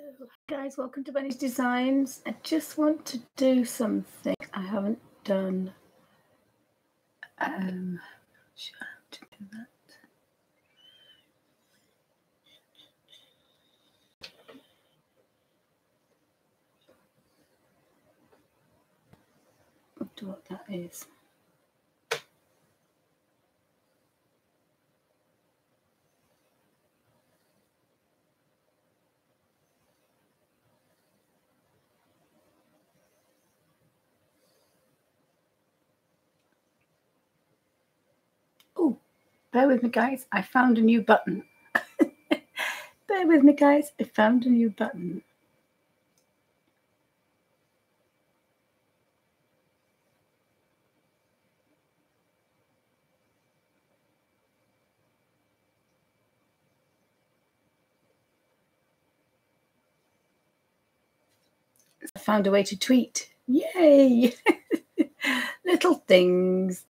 Hello guys, welcome to Benny's Designs. I just want to do something I haven't done. Should I have to do that? I wonder what that is. Oh, bear with me guys, I found a new button. Bear with me guys, I found a new button. I found a way to tweet. Yay! Little things.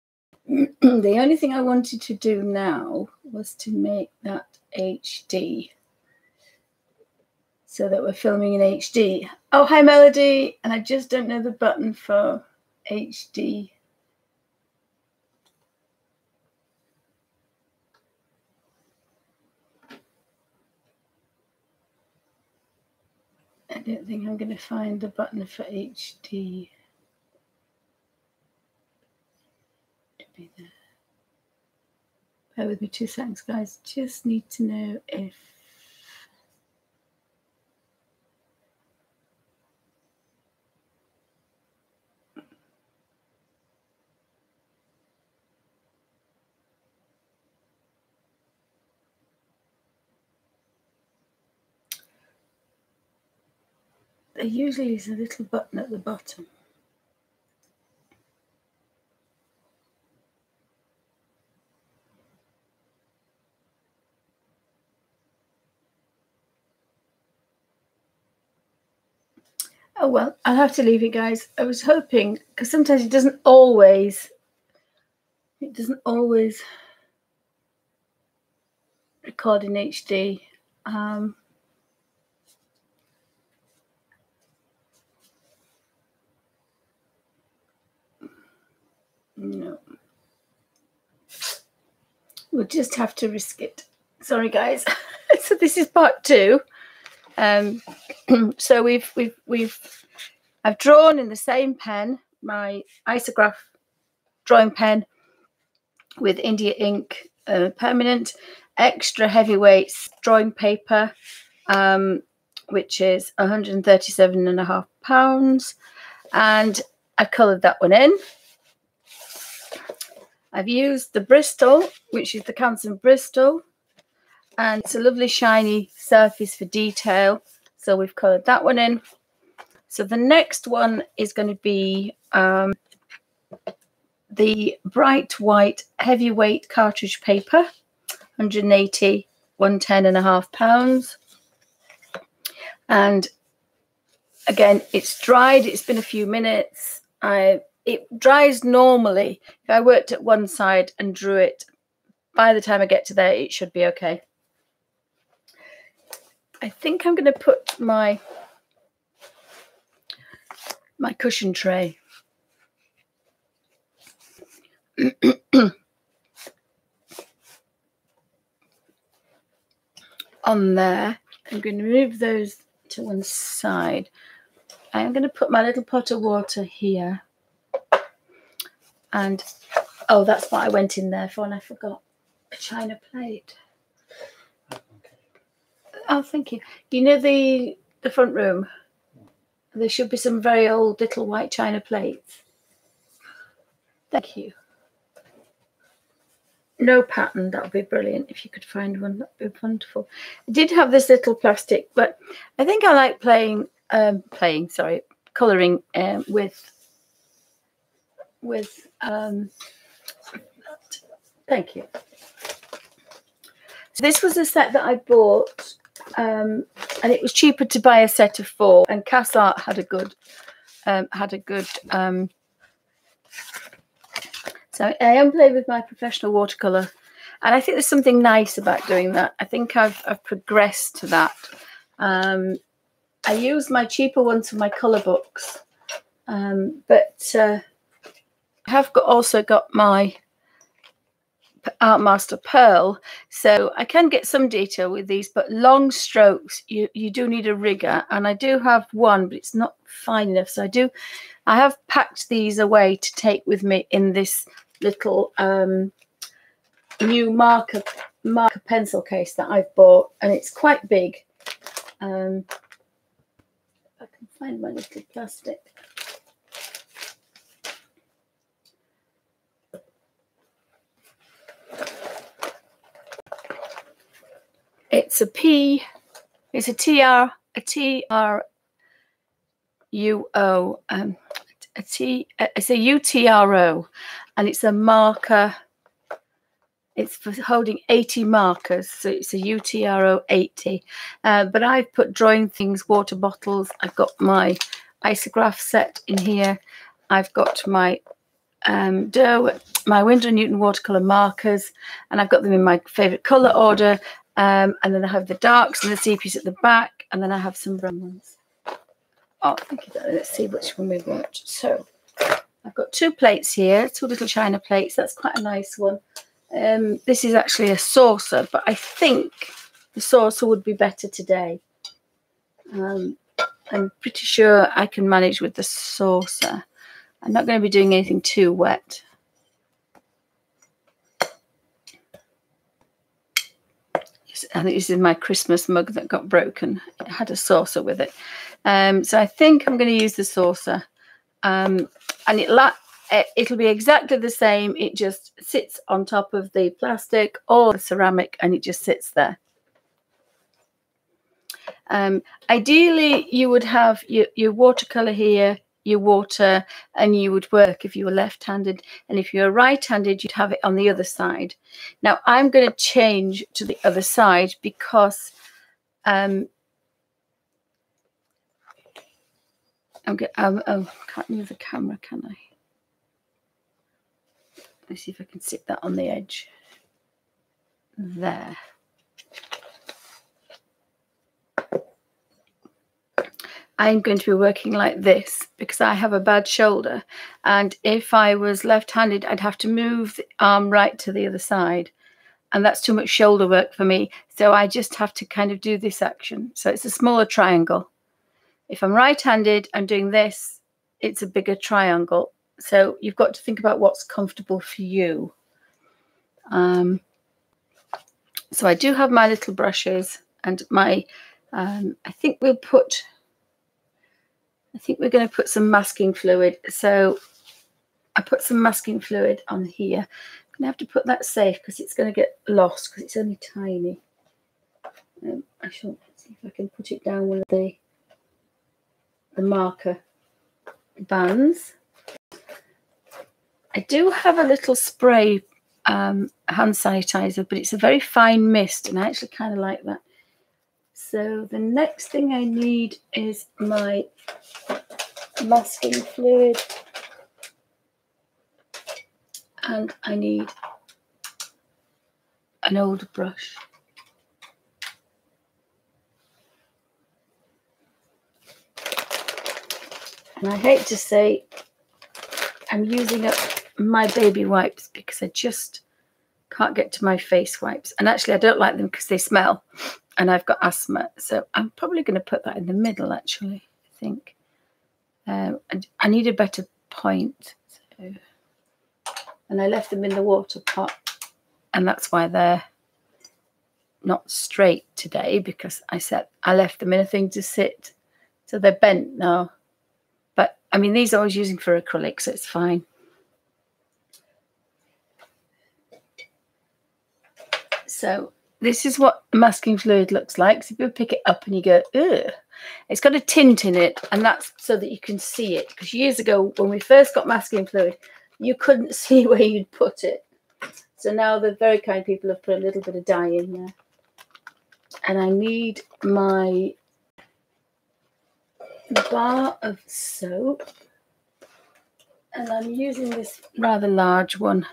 The only thing I wanted to do now was to make that HD so that we're filming in HD. Oh, hi Melody. And I just don't know the button for HD. I don't think I'm going to find the button for HD to be there. Bear with me 2 seconds, guys. Just need to know if there usually is a little button at the bottom. Oh well, I'll have to leave it, guys. I was hoping, because sometimes it doesn't always record in HD. No. We'll just have to risk it. Sorry, guys. So this is part 2. So I've drawn in the same pen, my isograph drawing pen with India ink, permanent, extra heavyweight drawing paper, which is 137.5 pounds, and I coloured that one in. I've used the Bristol, which is the Canson Bristol, and it's a lovely shiny surface for detail. So we've coloured that one in. So the next one is going to be the bright white heavyweight cartridge paper, 180, 110.5 pounds. And again, it's dried. It's been a few minutes. It dries normally. If I worked at one side and drew it, by the time I get to there, it should be okay. I think I'm going to put my cushion tray on there. I'm going to move those to one side. I'm going to put my little pot of water here. And, oh, that's what I went in there for, and I forgot a china plate. Oh, thank you. You know the front room? There should be some very old little white china plates. Thank you. No pattern, that would be brilliant. If you could find one, that would be wonderful. I did have this little plastic, but I think I like colouring with thank you. So this was a set that I bought, and it was cheaper to buy a set of 4, and Canson had a good so I am playing with my professional watercolour, and I think there's something nice about doing that. I think I've progressed to that. I use my cheaper ones for my colour books, but I have also got my Art Master Pearl, so I can get some detail with these, but long strokes you do need a rigger, and I do have one, but it's not fine enough. So I have packed these away to take with me in this little new marker pencil case that I've bought, and it's quite big. I can find my little plastic. It's a TRUO, it's a UTRO, and it's a marker. It's for holding 80 markers, so it's a UTRO 80. But I've put drawing things, water bottles. I've got my isograph set in here. I've got my my Winsor & Newton watercolour markers, and I've got them in my favourite colour order. And then I have the darks and the sepias at the back, and then I have some brown ones. Oh, thank you. Let's see which one we want. So I've got 2 plates here, 2 little china plates. That's quite a nice one. This is actually a saucer, but I think the saucer would be better today. I'm pretty sure I can manage with the saucer. I'm not going to be doing anything too wet. I think this is my Christmas mug that got broken. It had a saucer with it. So I think I'm going to use the saucer. And it'll be exactly the same. It just sits on top of the plastic or the ceramic, and it just sits there. Ideally, you would have your watercolor here, your water, and you would work if you were left-handed, and if you were right-handed, you'd have it on the other side. Now I'm going to change to the other side because oh, can't move the camera, can I? Let's see if I can sit that on the edge there. I'm going to be working like this because I have a bad shoulder, and if I was left-handed, I'd have to move the arm right to the other side, and that's too much shoulder work for me. So I just have to kind of do this action. So it's a smaller triangle. If I'm right-handed, I'm doing this, it's a bigger triangle. So you've got to think about what's comfortable for you. So I do have my little brushes and my, I think we're going to put some masking fluid. So I put some masking fluid on here. I'm going to have to put that safe because it's going to get lost because it's only tiny. I shall see if I can put it down one of the marker bands. I do have a little spray hand sanitizer, but it's a very fine mist, and I actually kind of like that. So the next thing I need is my masking fluid, and I need an old brush. And I hate to say I'm using up my baby wipes because I just can't get to my face wipes. And actually I don't like them because they smell and I've got asthma. So I'm probably going to put that in the middle actually, I think. I need a better point. So, and I left them in the water pot, and that's why they're not straight today, because I left them in a thing to sit. So they're bent now. But I mean, these I was using for acrylic, so it's fine. So this is what masking fluid looks like. So if you pick it up and you go, ugh, it's got a tint in it, and that's so that you can see it. Because years ago, when we first got masking fluid, you couldn't see where you'd put it. So now the very kind people have put a little bit of dye in there. And I need my bar of soap. And I'm using this rather large one.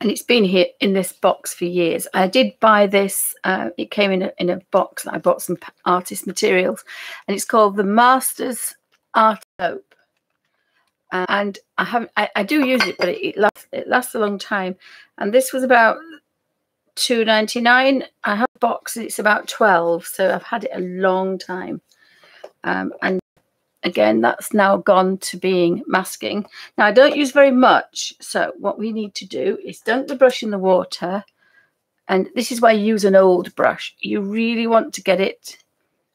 and it's been here in this box for years. I did buy this. It came in a box. I bought some artist materials, and it's called the Masters Art Soap. And I do use it, but it lasts a long time. And this was about £2.99. I have a box. It's about 12, so I've had it a long time. And again, that's now gone to being masking. Now, I don't use very much. So what we need to do is dunk the brush in the water. And this is why you use an old brush. You really want to get it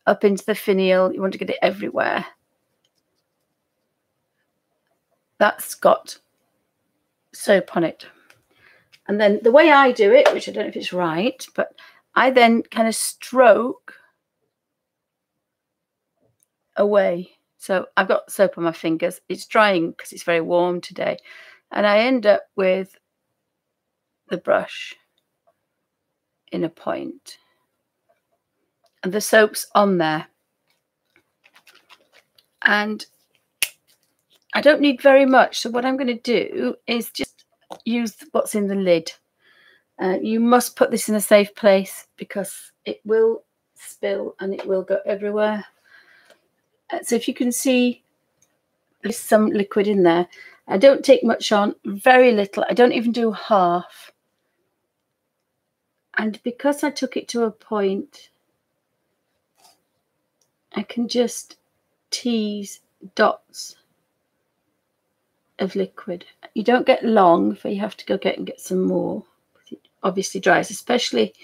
up into the finial. You want to get it everywhere. That's got soap on it. And then the way I do it, which I don't know if it's right, but I then kind of stroke away. So I've got soap on my fingers. It's drying because it's very warm today. And I end up with the brush in a point. And the soap's on there. And I don't need very much. So what I'm going to do is just use what's in the lid. You must put this in a safe place because it will spill and it will go everywhere. So if you can see, there's some liquid in there. I don't take much on, very little. I don't even do half. And because I took it to a point, I can just tease dots of liquid. You don't get long, but you have to go get some more. It obviously dries, especially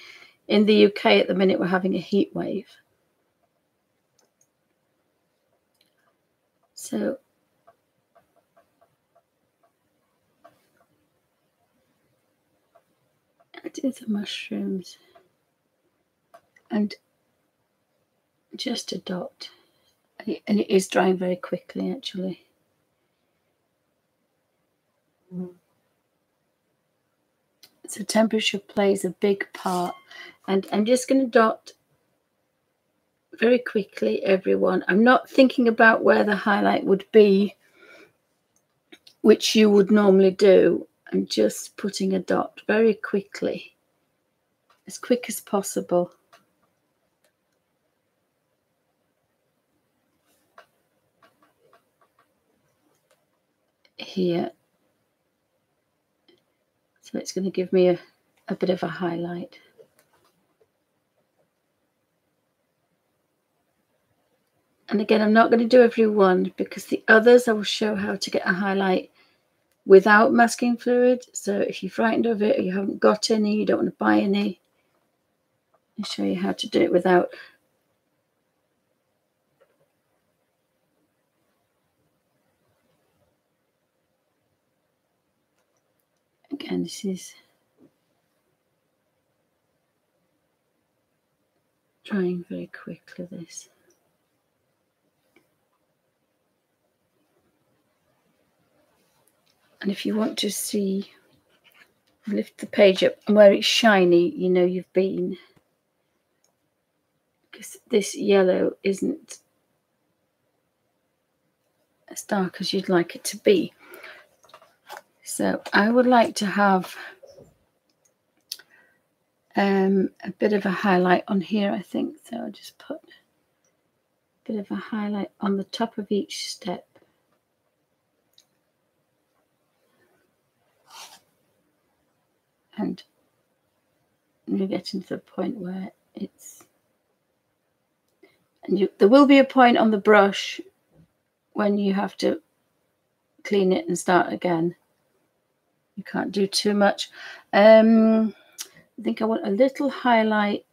in the UK at the minute. We're having a heat wave. So I did the mushrooms and just a dot. And it is drying very quickly, actually. So temperature plays a big part. And I'm just going to dot very quickly everyone. I'm not thinking about where the highlight would be, which you would normally do. I'm just putting a dot very quickly, as quick as possible. Here. So it's going to give me a bit of a highlight. And again, I'm not going to do every one because the others I will show how to get a highlight without masking fluid. So if you're frightened of it or you haven't got any, you don't want to buy any, I'll show you how to do it without. Again, this is drying very quickly, this. And if you want to see, lift the page up and where it's shiny, you know you've been. Because this yellow isn't as dark as you'd like it to be. So I would like to have a bit of a highlight on here, I think. So I'll just put a bit of a highlight on the top of each step. And you're getting to the point where it's, and there will be a point on the brush when you have to clean it and start again. You can't do too much. I think I want a little highlight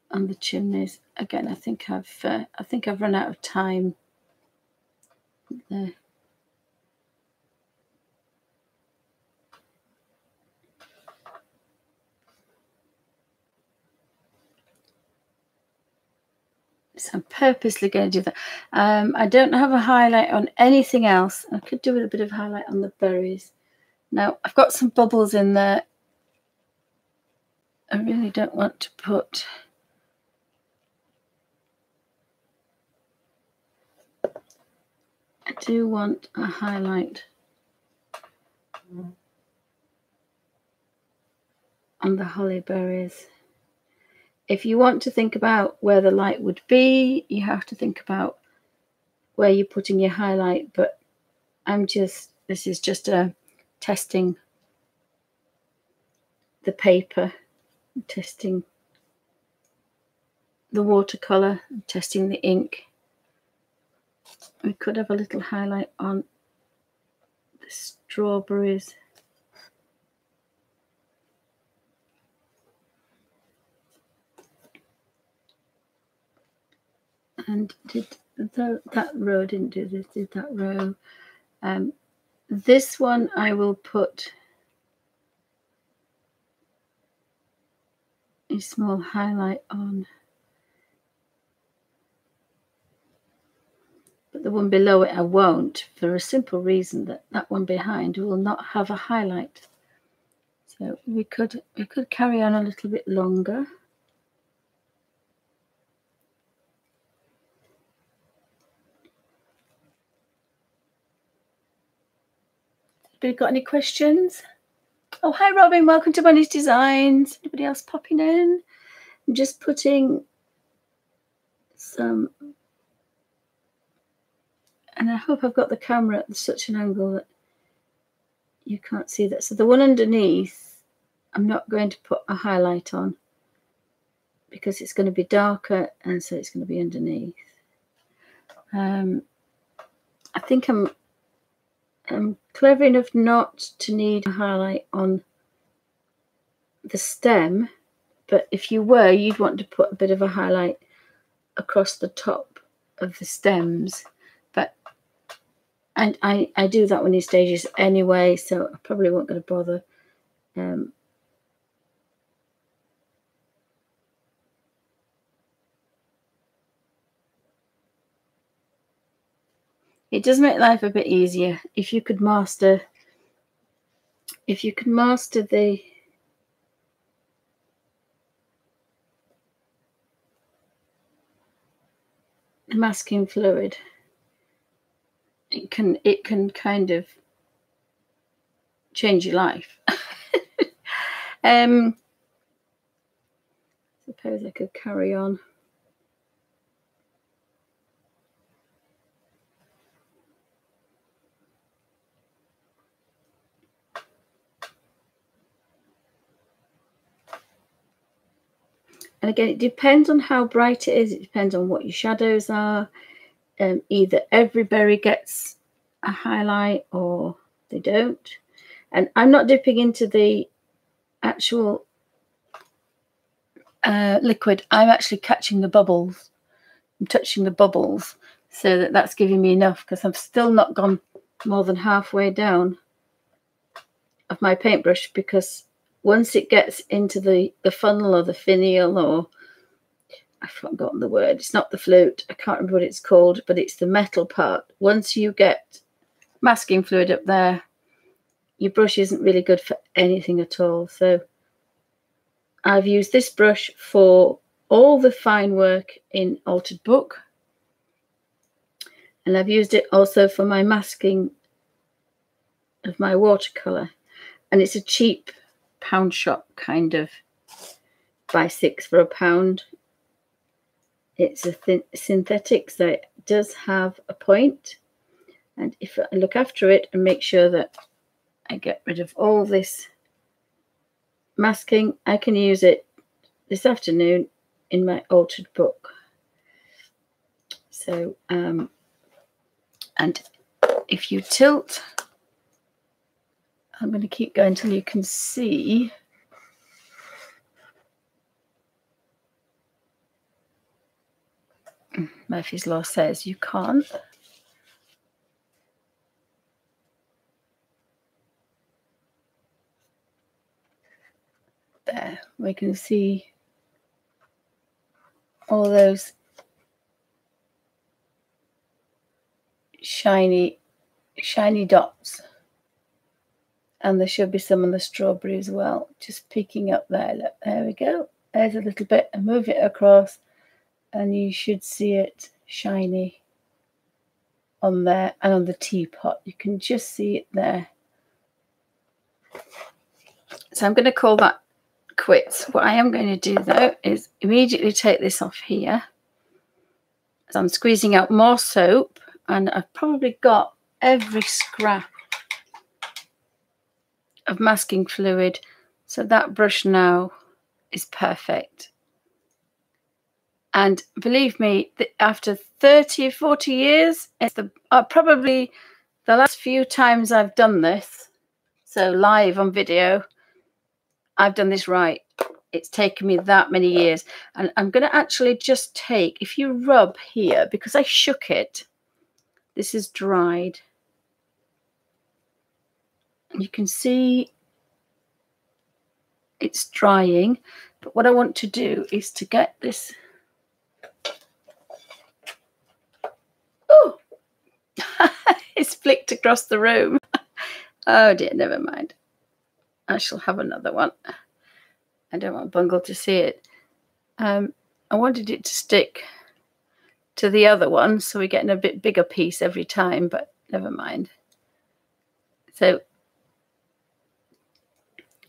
on the chimneys. Again, I think I've run out of time there. So I'm purposely going to do that. I don't have a highlight on anything else. I could do with a bit of highlight on the berries. Now, I've got some bubbles in there. I really don't want to put... I do want a highlight on the holly berries. If you want to think about where the light would be, you have to think about where you're putting your highlight, but this is just a testing the paper, testing the watercolor, testing the ink. We could have a little highlight on the strawberries. And that row didn't do this, did that row? This one I will put a small highlight on, but the one below it I won't, for a simple reason that that one behind will not have a highlight. So we could carry on a little bit longer. Anybody got any questions? Oh, hi Robin, welcome to Bunny's Designs. Anybody else popping in? I'm just putting some, and I hope I've got the camera at such an angle that you can't see that. So the one underneath, I'm not going to put a highlight on because it's going to be darker, and so it's going to be underneath. I think I'm clever enough not to need a highlight on the stem, but if you were, you'd want to put a bit of a highlight across the top of the stems. But and I do that when he stages anyway, so I probably won't going to bother. It does make life a bit easier if you could master the masking fluid. It can kind of change your life. Suppose I could carry on. And again, it depends on how bright it is. It depends on what your shadows are. Either every berry gets a highlight or they don't. And I'm not dipping into the actual liquid. I'm actually catching the bubbles. I'm touching the bubbles, so that's giving me enough, because I've still not gone more than halfway down of my paintbrush, because once it gets into the funnel or the finial, or I've forgotten the word, it's not the flute, I can't remember what it's called, but it's the metal part. Once you get masking fluid up there, your brush isn't really good for anything at all. So I've used this brush for all the fine work in Altered Book, and I've used it also for my masking of my watercolor, and it's a cheap pound shop kind of buy 6 for £1. It's a synthetic, so it does have a point, and if I look after it and make sure that I get rid of all this masking, I can use it this afternoon in my Altered Book. So and if you tilt, I'm going to keep going until you can see. Murphy's Law says you can't. There, we can see all those shiny dots. And there should be some on the strawberry as well, just peeking up there. Look, there we go. There's a little bit, and move it across, and you should see it shiny on there, and on the teapot. You can just see it there. So I'm going to call that quits. What I am going to do though is immediately take this off here. As I'm squeezing out more soap, and I've probably got every scrap of masking fluid, so that brush now is perfect. And believe me, after 30 or 40 years, it's probably the last few times I've done this, so live on video, I've done this right. It's taken me that many years. And I'm going to actually just take, if you rub here, because I shook it, this is dried. You can see it's drying. But what I want to do is to get this. Oh, it's flicked across the room. Oh dear, never mind. I shall have another one. I don't want Bungle to see it. I wanted it to stick to the other one, so we're getting a bit bigger piece every time, but never mind. So,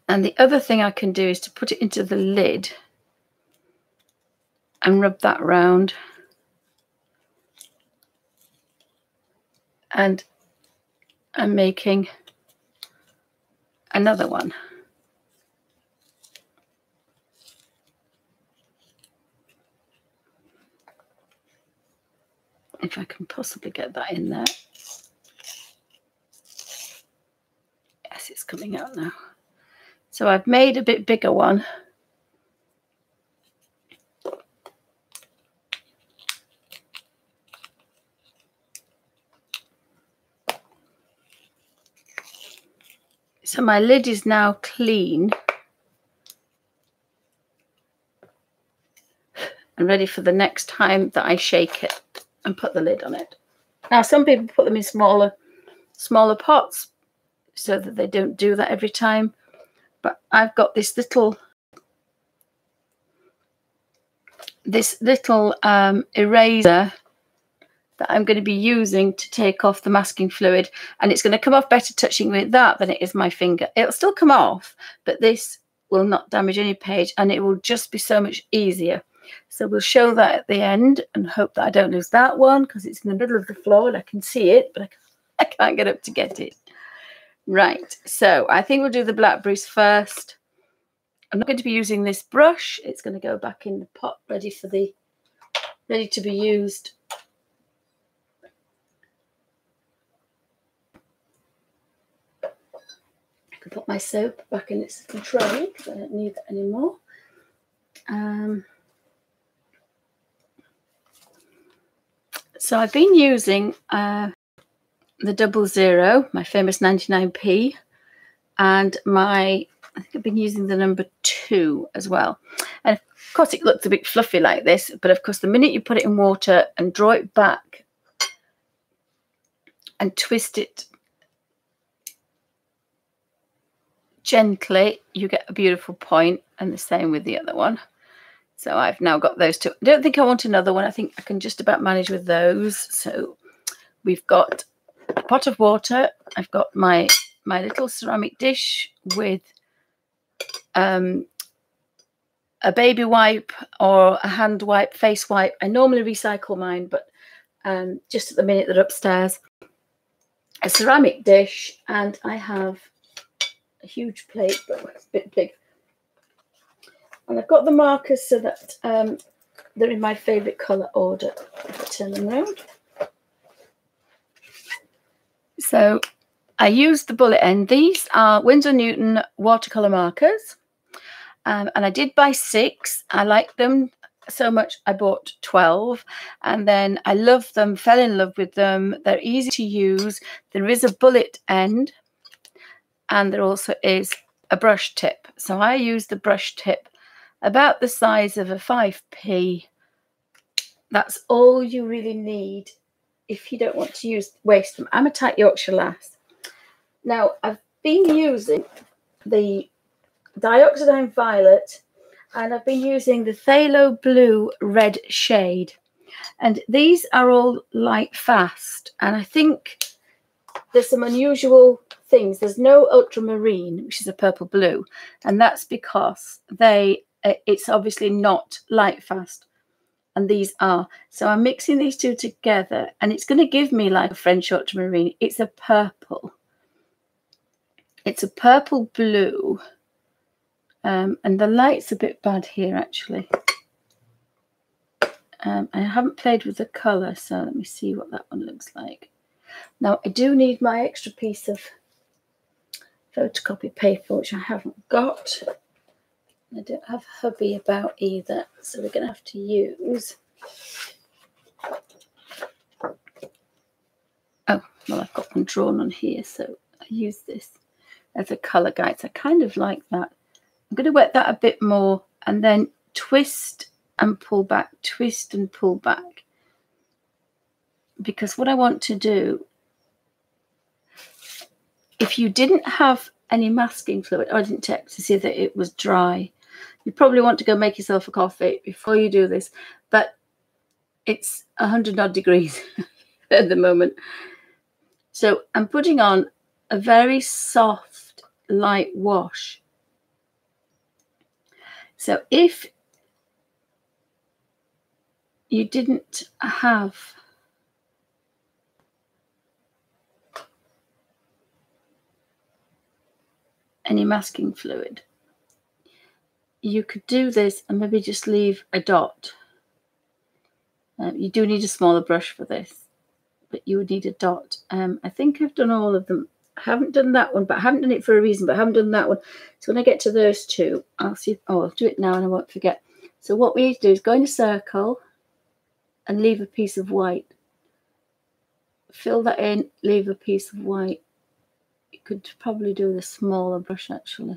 and the other thing I can do is to put it into the lid and rub that round. And I'm making another one. If I can possibly get that in there. Yes, it's coming out now. So I've made a bit bigger one. So my lid is now clean and ready for the next time that I shake it and put the lid on it. Now, some people put them in smaller pots so that they don't do that every time. But I've got this little eraser that I'm going to be using to take off the masking fluid, and it's going to come off better touching with that than it is my finger. It'll still come off, but this will not damage any page, and it will just be so much easier. So we'll show that at the end and hope that I don't lose that one, because it's in the middle of the floor and I can see it, but I can't get up to get it. Right, so I think we'll do the blackberries first. I'm not going to be using this brush. It's going to go back in the pot ready to be used. I can put my soap back in its little tray because I don't need that anymore. So I've been using the 00, my famous 99p, and I think I've been using the number 2 as well. And of course it looks a bit fluffy like this, but of course the minute you put it in water and draw it back and twist it gently, you get a beautiful point, and the same with the other one. So I've now got those two. I don't think I want another one. I think I can just about manage with those. So we've got a pot of water. I've got my little ceramic dish with a baby wipe or a hand wipe, face wipe. I normally recycle mine, but just at the minute they're upstairs. A ceramic dish, and I have a huge plate, but it's a bit big. And I've got the markers so that they're in my favourite colour order. If I turn them around. So I used the bullet end. These are Winsor Newton watercolour markers. And I did buy 6. I liked them so much I bought 12. And then I loved them, fell in love with them. They're easy to use. There is a bullet end. And there also is a brush tip. So I use the brush tip about the size of a 5p. That's all you really need if you don't want to waste them. I'm a tight Yorkshire lass. Now, I've been using the Dioxidine Violet, and I've been using the Phthalo Blue Red shade. And these are all light fast. And I think there's some unusual things. There's no ultramarine, which is a purple blue, and that's because it's obviously not light fast, and these are. So I'm mixing these two together, and it's going to give me like a French ultramarine. It's a purple. It's a purple blue, and the light's a bit bad here actually. I haven't played with the colour, so let me see what that one looks like. Now, I do need my extra piece of photocopy paper, which I haven't got. I don't have hubby about either, so we're going to have to use... Oh, well, I've got one drawn on here, so I use this as a colour guide. So I kind of like that. I'm going to wet that a bit more and then twist and pull back, twist and pull back. Because what I want to do, if you didn't have any masking fluid, I didn't check to see that it was dry, you probably want to go make yourself a coffee before you do this, but it's 100 odd degrees at the moment. So I'm putting on a very soft, light wash. So if you didn't have any masking fluid, you could do this and maybe just leave a dot. You do need a smaller brush for this, but you would need a dot. I think I've done all of them. I haven't done that one, but I haven't done it for a reason, but I haven't done that one. So when I get to those two, I'll see. Oh, I'll do it now and I won't forget. So what we need to do is go in a circle and leave a piece of white. Fill that in, leave a piece of white. You could probably do with a smaller brush actually.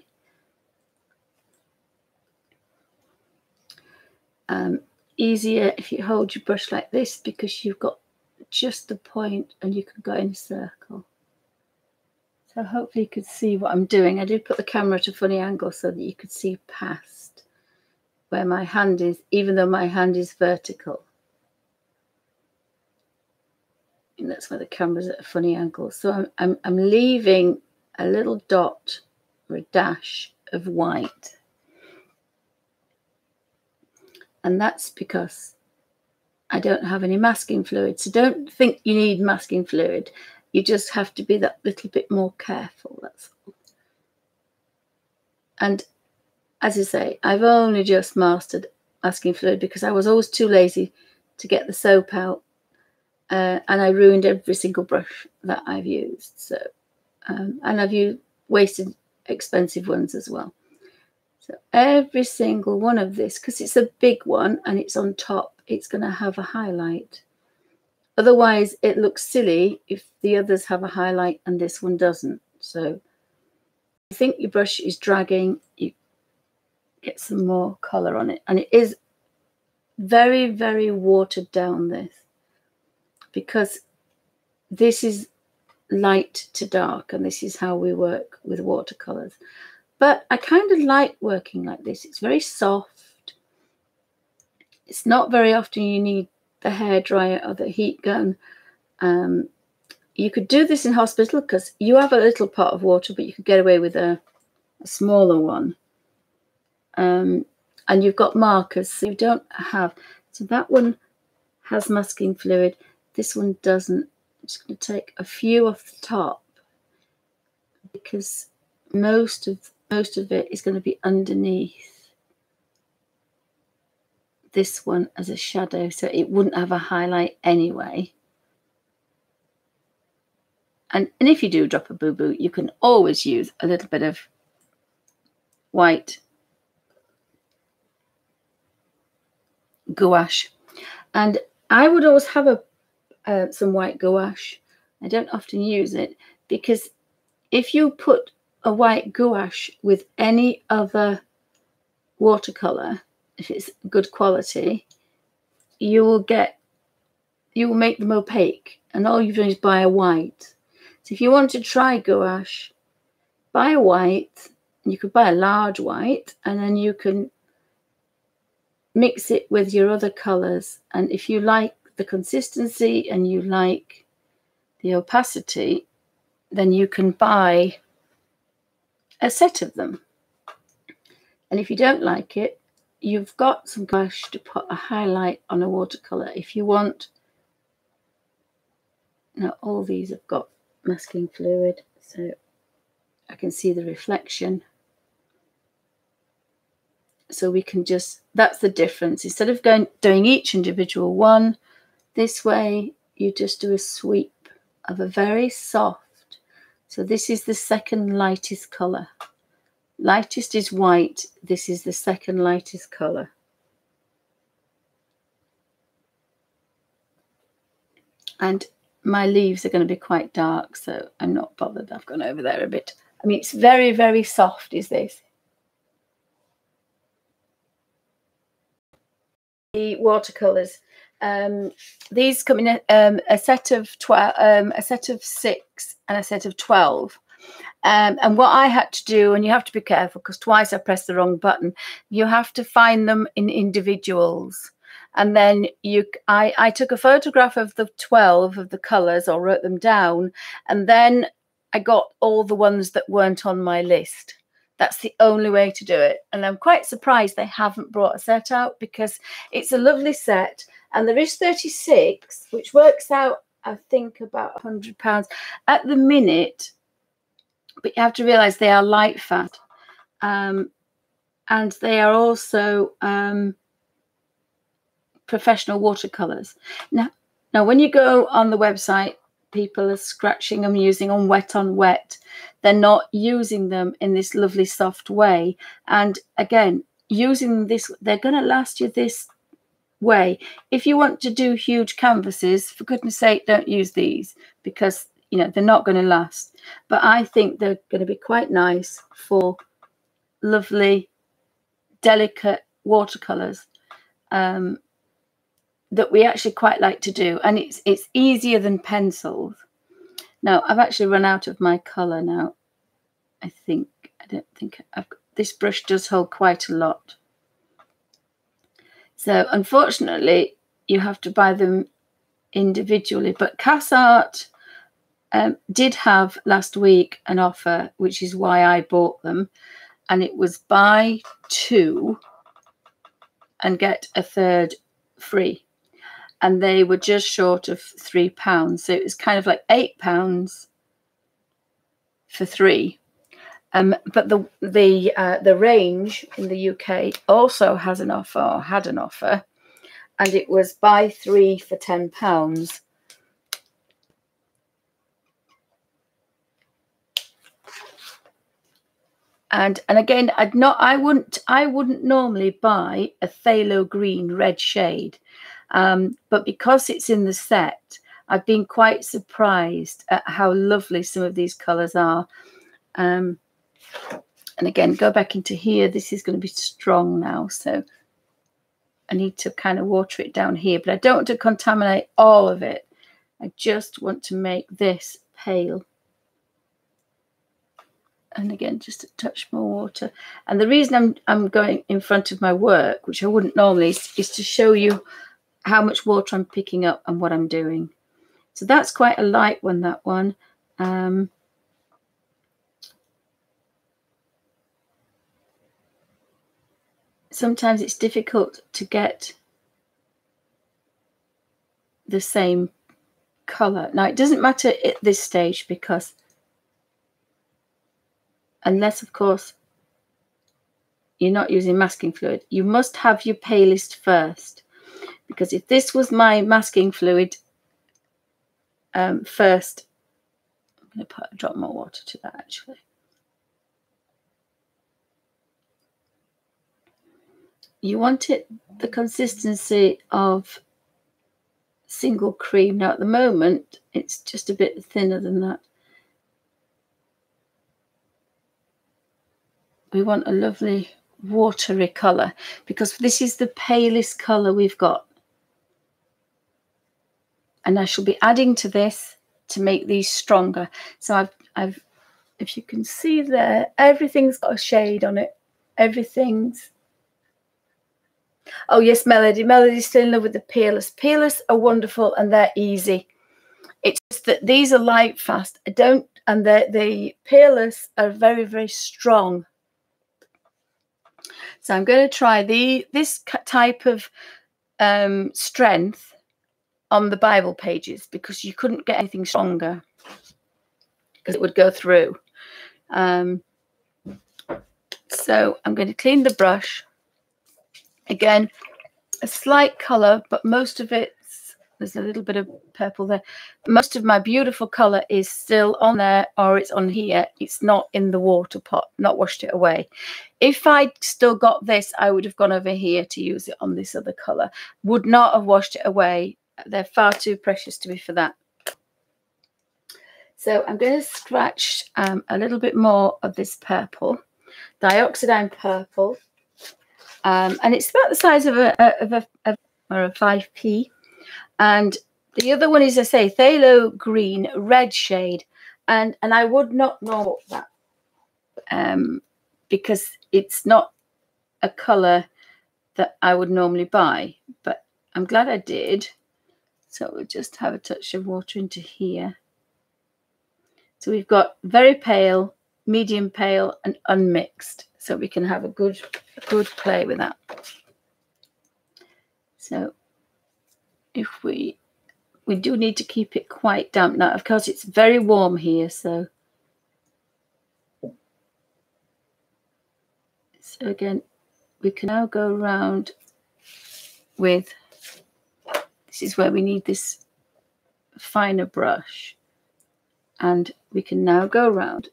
Easier if you hold your brush like this because you've got just the point and you can go in a circle. So hopefully you could see what I'm doing. I did put the camera at a funny angle so that you could see past where my hand is, even though my hand is vertical. And that's why the camera's at a funny angle. So I'm leaving a little dot or a dash of white. And that's because I don't have any masking fluid. So don't think you need masking fluid. You just have to be that little bit more careful, that's all. And as I say, I've only just mastered masking fluid because I was always too lazy to get the soap out. And I ruined every single brush that I've used. So, and I've wasted expensive ones as well. So every single one of this, because it's a big one and it's on top, it's going to have a highlight. Otherwise, it looks silly if the others have a highlight and this one doesn't. So I think your brush is dragging, you get some more colour on it. And it is very, very watered down, this, because this is light to dark and this is how we work with watercolours. But I kind of like working like this. It's very soft. It's not very often you need the hairdryer or the heat gun. You could do this in hospital because you have a little pot of water, but you could get away with a smaller one. And you've got markers, so you don't have. So that one has masking fluid. This one doesn't. I'm just going to take a few off the top because most of it is going to be underneath this one as a shadow, so it wouldn't have a highlight anyway. And if you do drop a boo-boo, you can always use a little bit of white gouache. And I would always have some white gouache. I don't often use it because if you put a white gouache with any other watercolor, if it's good quality, you will make them opaque, and all you've done is buy a white. So if you want to try gouache, buy a white, and you could buy a large white, and then you can mix it with your other colors. And if you like the consistency and you like the opacity, then you can buy a set of them. And if you don't like it, you've got some brush to put a highlight on a watercolor if you want. Now all these have got masking fluid, so I can see the reflection. So we can just, that's the difference. Instead of doing each individual one, this way you just do a sweep of a very soft. So this is the second lightest color. Lightest is white. This is the second lightest color. And my leaves are going to be quite dark, so I'm not bothered. I've gone over there a bit. I mean, it's very, very soft, is this. The watercolors. These come in a set of 12, a set of 6 and a set of 12. And what I had to do, and you have to be careful because twice I pressed the wrong button, you have to find them in individuals. And then I took a photograph of the 12 of the colors, or wrote them down, and then I got all the ones that weren't on my list. That's the only way to do it. And I'm quite surprised they haven't brought a set out, because it's a lovely set. And there is 36, which works out, I think, about £100 at the minute. But you have to realize they are light fat. And they are also professional watercolors. Now, when you go on the website, people are scratching them, using on wet. They're not using them in this lovely soft way. And again, using this, they're going to last you this way. If you want to do huge canvases, for goodness sake, don't use these, because you know they're not going to last. But I think they're going to be quite nice for lovely, delicate watercolors that we actually quite like to do, and it's easier than pencils. Now I've actually run out of my color now. I don't think this brush does hold quite a lot. So unfortunately, you have to buy them individually. But Canson did have last week an offer, which is why I bought them. And it was buy 2 and get a third free. And they were just short of £3. So it was kind of like £8 for 3. But the range in the UK also has an offer, or had an offer, and it was buy 3 for £10. And again, I wouldn't normally buy a phthalo green red shade, but because it's in the set, I've been quite surprised at how lovely some of these colours are. And again, go back into here. This is going to be strong now, so I need to kind of water it down here, but I don't want to contaminate all of it. I just want to make this pale. And again, just a touch more water. And the reason I'm going in front of my work, which I wouldn't normally, is to show you how much water I'm picking up and what I'm doing. So that's quite a light one, that one. Sometimes it's difficult to get the same color. Now, it doesn't matter at this stage, because unless, of course, you're not using masking fluid, you must have your palest first. Because if this was my masking fluid first, I'm going to put a drop more water to that actually. You want it the consistency of single cream. Now at the moment it's just a bit thinner than that. We want a lovely watery colour, because this is the palest colour we've got. And I shall be adding to this to make these stronger. So I've if you can see there, everything's got a shade on it. Everything's. Oh yes, Melody. Melody's still in love with the peelers. Peelers are wonderful and they're easy. It's just that these are light fast. And the peerless are very, very strong. So I'm going to try this type of strength on the Bible pages, because you couldn't get anything stronger because it would go through. So I'm going to clean the brush. Again, a slight colour, but most of there's a little bit of purple there. Most of my beautiful colour is still on there, or it's on here. It's not in the water pot, not washed it away. If I'd still got this, I would have gone over here to use it on this other colour. Would not have washed it away. They're far too precious to be for that. So I'm going to scratch a little bit more of this purple, dioxidine purple. And it's about the size of a 5p. And the other one is, I say, phthalo green, red shade. And I would not know that because it's not a colour that I would normally buy. But I'm glad I did. So we'll just have a touch of water into here. So we've got very pale, medium pale, and unmixed. So we can have a good play with that. So if we do need to keep it quite damp now. Of course, it's very warm here, so again, we can now go around with, this is where we need this finer brush, and we can now go around.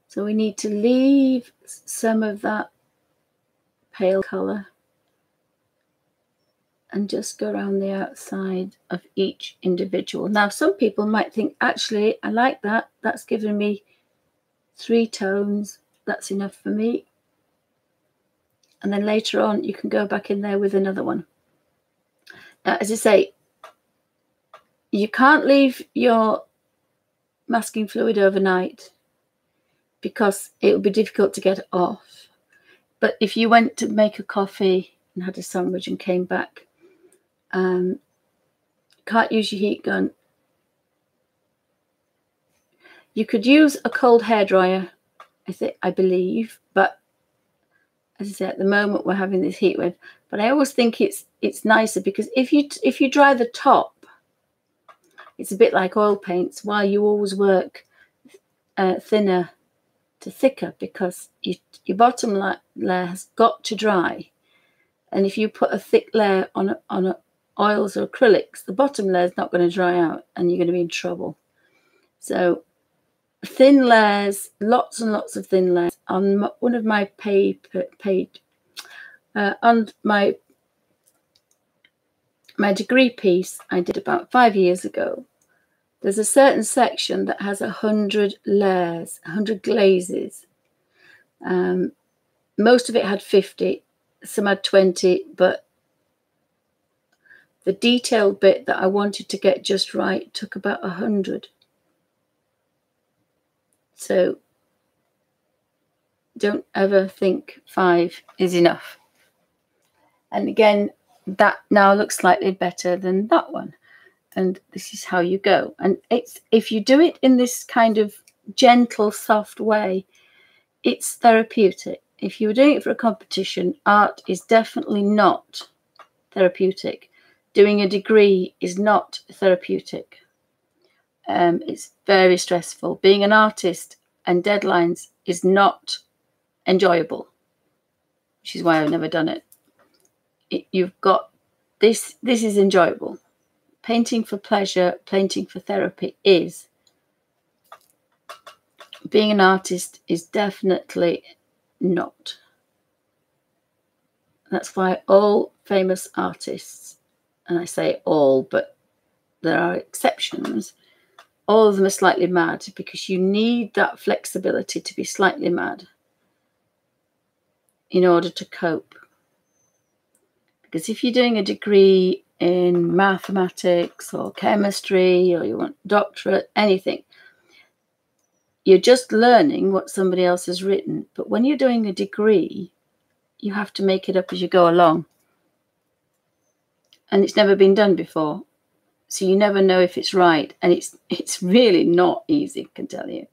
So we need to leave some of that pale colour and just go around the outside of each individual. Now, some people might think, actually, I like that. That's given me 3 tones. That's enough for me. And then later on, you can go back in there with another one. Now, as I say, you can't leave your masking fluid overnight because it would be difficult to get off. But if you went to make a coffee and had a sandwich and came back, can't use your heat gun. You could use a cold hairdryer, I believe, but as I say, at the moment we're having this heat wave. But I always think it's nicer because if you dry the top, it's a bit like oil paints. While you always work thinner to thicker, because your bottom layer has got to dry, and if you put a thick layer on oils or acrylics, the bottom layer is not going to dry out, and you're going to be in trouble. So thin layers, lots and lots of thin layers. On one of my on my degree piece I did about 5 years ago, there's a certain section that has 100 layers, 100 glazes. Most of it had 50, some had 20, but the detailed bit that I wanted to get just right took about 100. So don't ever think 5 is enough. And again, that now looks slightly better than that one. And this is how you go. And if you do it in this kind of gentle, soft way, it's therapeutic. If you were doing it for a competition, art is definitely not therapeutic. Doing a degree is not therapeutic. It's very stressful. Being an artist and deadlines is not enjoyable, which is why I've never done it. You've got this is enjoyable. Painting for pleasure, painting for therapy is. Being an artist is definitely not. That's why all famous artists, and I say all, but there are exceptions, all of them are slightly mad, because you need that flexibility to be slightly mad in order to cope. Because if you're doing a degree in mathematics or chemistry, or you want doctorate, anything, you're just learning what somebody else has written. But when you're doing a degree, you have to make it up as you go along. and it's never been done before. So you never know if it's right. And it's really not easy, I can tell you.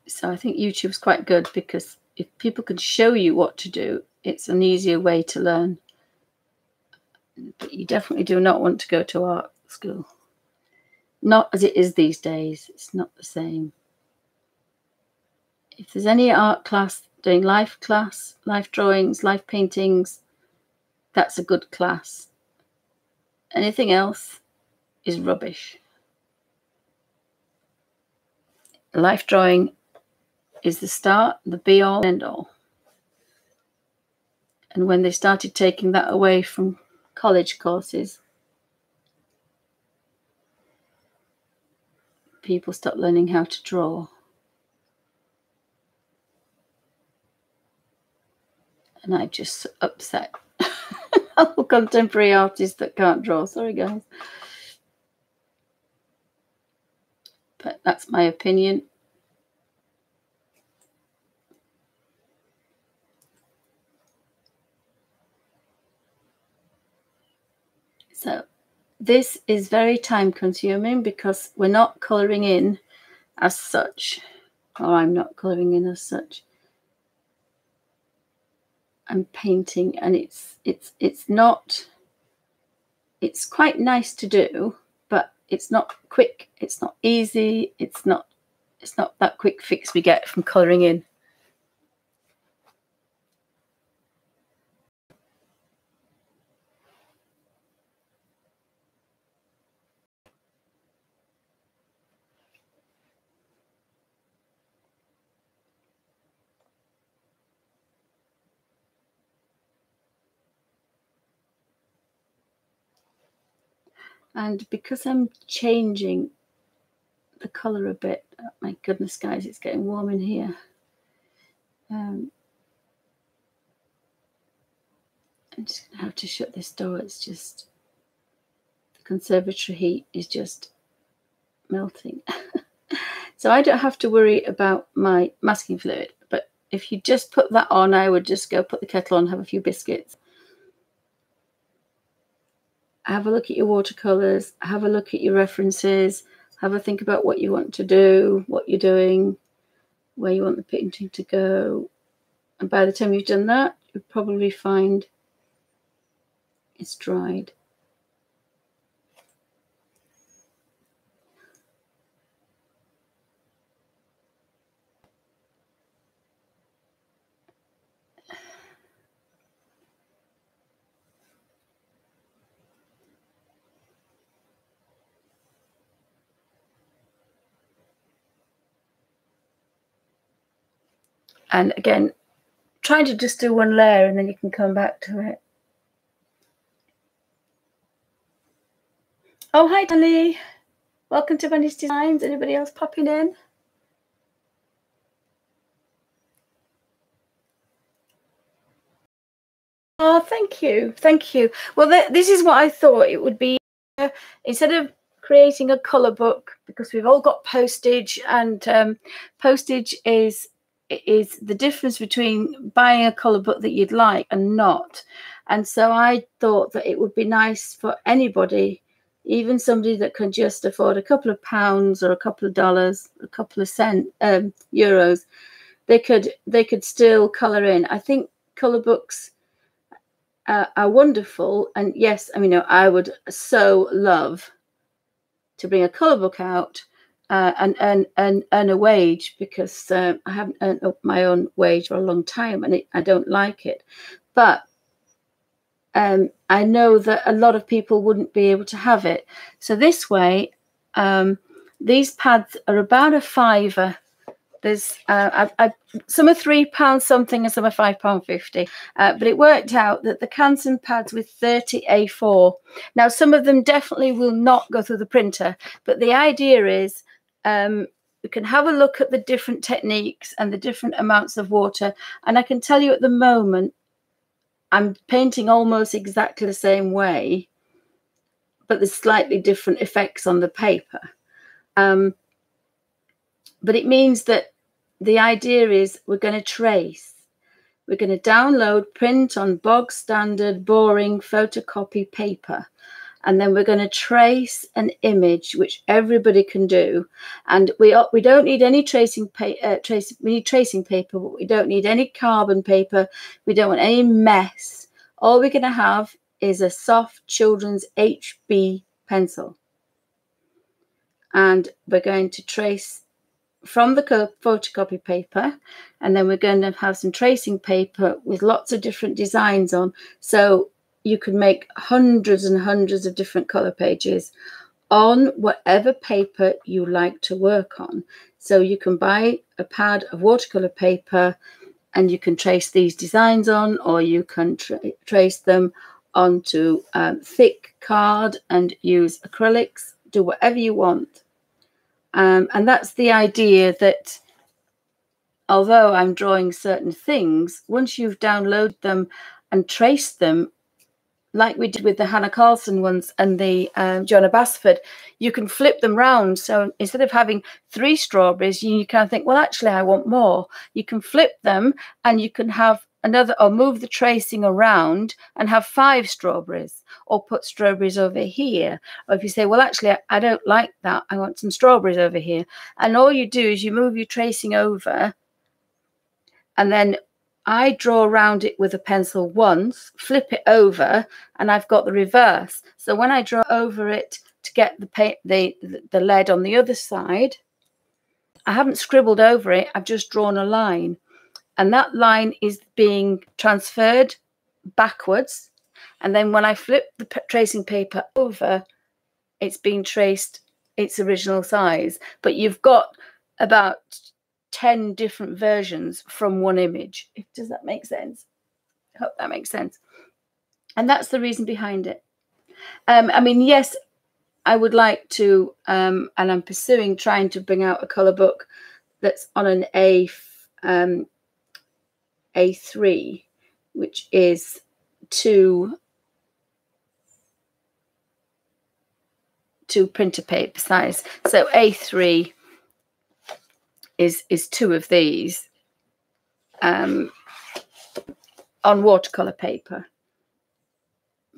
So I think YouTube's quite good, because if people can show you what to do, it's an easier way to learn. But you definitely do not want to go to art school. Not as it is these days. It's not the same. If there's any art class, doing life class, life drawings, life paintings, that's a good class. Anything else is rubbish. Life drawing is the start, the be-all, and end-all. And when they started taking that away from college courses, people stopped learning how to draw. And I'm just upset. All contemporary artists that can't draw. Sorry, guys. But that's my opinion. So this is very time consuming, because we're not colouring in as such, or I'm not colouring in as such. I'm painting, and it's quite nice to do, but it's not quick, it's not easy, it's not that quick fix we get from colouring in. And because I'm changing the colour a bit, oh my goodness, guys, it's getting warm in here. I'm just going to have to shut this door. It's just, the conservatory heat is just melting. So I don't have to worry about my masking fluid. But if you just put that on, I would just go put the kettle on, have a few biscuits. Have a look at your watercolours, have a look at your references, have a think about what you want to do, what you're doing, where you want the painting to go. And by the time you've done that, you'll probably find it's dried. And again, try to just do one layer and then you can come back to it. Oh, hi, Dolly. Welcome to Bunny's Designs. Anybody else popping in? Oh, thank you. Thank you. Well, this is what I thought it would be. Instead of creating a colour book, because we've all got postage, and postage is the difference between buying a colour book that you'd like and not. And so I thought that it would be nice for anybody, even somebody that can just afford a couple of pounds or a couple of dollars, a couple of euros, they could still colour in. I think colour books are wonderful. And yes, I mean, I would so love to bring a colour book out and earn a wage, because I haven't earned up my own wage for a long time, and I don't like it. But I know that a lot of people wouldn't be able to have it. So this way, these pads are about £5. There's some are £3 something and some are £5.50. But it worked out that the Canson pads with 30 A4. Now, some of them definitely will not go through the printer, but the idea is we can have a look at the different techniques and the different amounts of water. And I can tell you at the moment, I'm painting almost exactly the same way, but there's slightly different effects on the paper. But it means that the idea is we're going to trace. We're going to download, print on bog standard, boring photocopy paper. And then we're going to trace an image, which everybody can do. And we don't need any tracing paper. We need tracing paper, but we don't need any carbon paper. We don't want any mess. All we're going to have is a soft children's HB pencil. And we're going to trace from the photocopy paper, and then we're going to have some tracing paper with lots of different designs on. So you can make hundreds and hundreds of different color pages on whatever paper you like to work on. So you can buy a pad of watercolor paper and you can trace these designs on, or you can trace them onto thick card and use acrylics. Do whatever you want. And that's the idea, that although I'm drawing certain things, once you've downloaded them and traced them, like we did with the Hannah Canson ones and the Joanna Basford, you can flip them round. So instead of having 3 strawberries, you kind of think, well, actually, I want more. You can flip them and you can have another, or move the tracing around and have 5 strawberries, or put strawberries over here. Or if you say, well, actually, I don't like that, I want some strawberries over here. And all you do is you move your tracing over, and then I draw around it with a pencil once, flip it over, and I've got the reverse. So when I draw over it to get the lead on the other side, I haven't scribbled over it, I've just drawn a line. And that line is being transferred backwards. And then when I flip the tracing paper over, it's being traced its original size. But you've got about 10 different versions from one image. Does that make sense? I hope that makes sense. And that's the reason behind it. I mean, yes, I would like to, and I'm pursuing trying to bring out a colour book that's on an A3, which is 2 printer paper size. So A3 is 2 of these on watercolor paper.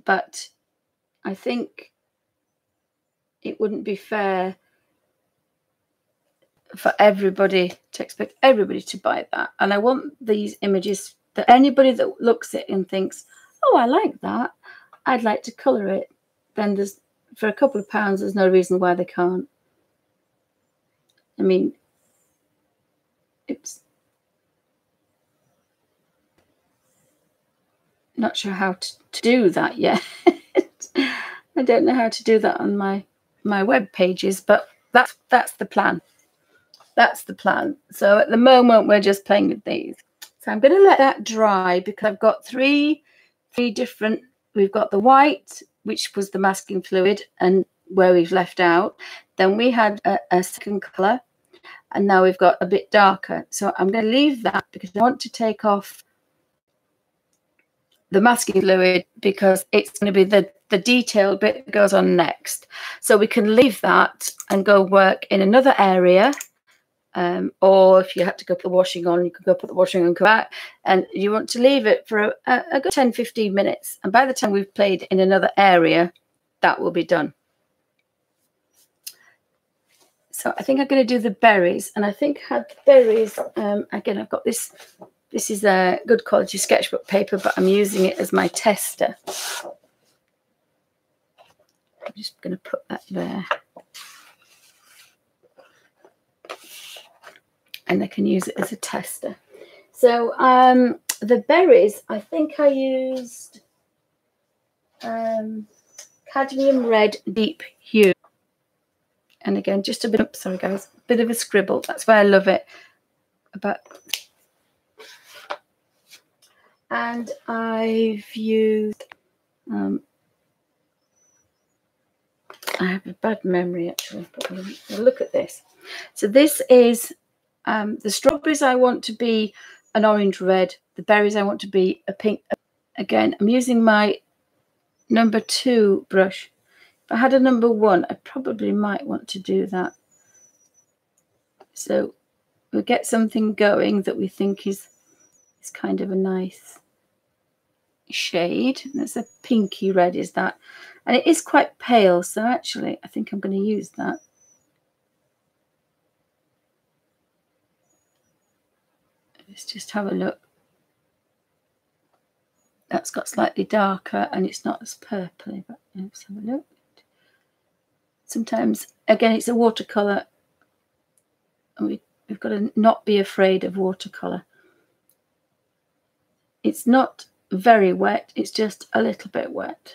But I think it wouldn't be fair for everybody to expect everybody to buy that. And I want these images that anybody that looks at it and thinks, oh, I like that, I'd like to colour it, then there's, for a couple of pounds, there's no reason why they can't. I mean, it's not sure how to do that yet. I don't know how to do that on my web pages, but that's the plan. That's the plan. So at the moment, we're just playing with these. So I'm going to let that dry, because I've got three different. We've got the white, which was the masking fluid, and where we've left out. Then we had a second colour, and now we've got a bit darker. So I'm going to leave that because I want to take off the masking fluid, because it's going to be the detailed bit that goes on next. So we can leave that and go work in another area. Or if you had to go put the washing on, you could go put the washing on and come back. And you want to leave it for a good 10-15 minutes. And by the time we've played in another area, that will be done. So I think I'm going to do the berries. And I think I had berries. Again, I've got this. This is a good quality sketchbook paper, but I'm using it as my tester. I'm just going to put that there. And I can use it as a tester. So the berries, I think I used cadmium red deep hue. And again, just a bit, sorry guys, a bit of a scribble. That's why I love it. And I've used, I have a bad memory actually, but we'll look at this. So this is the strawberries I want to be an orange red. The berries I want to be a pink. Again, I'm using my number 2 brush. If I had a number 1, I probably might want to do that. So we'll get something going that we think is kind of a nice shade. That's a pinky red, is that? And it is quite pale, so actually I think I'm going to use that. Let's just have a look. That's got slightly darker and it's not as purpley, but let's have a look. Sometimes, again, it's a watercolour, and we've got to not be afraid of watercolour. It's not very wet, it's just a little bit wet.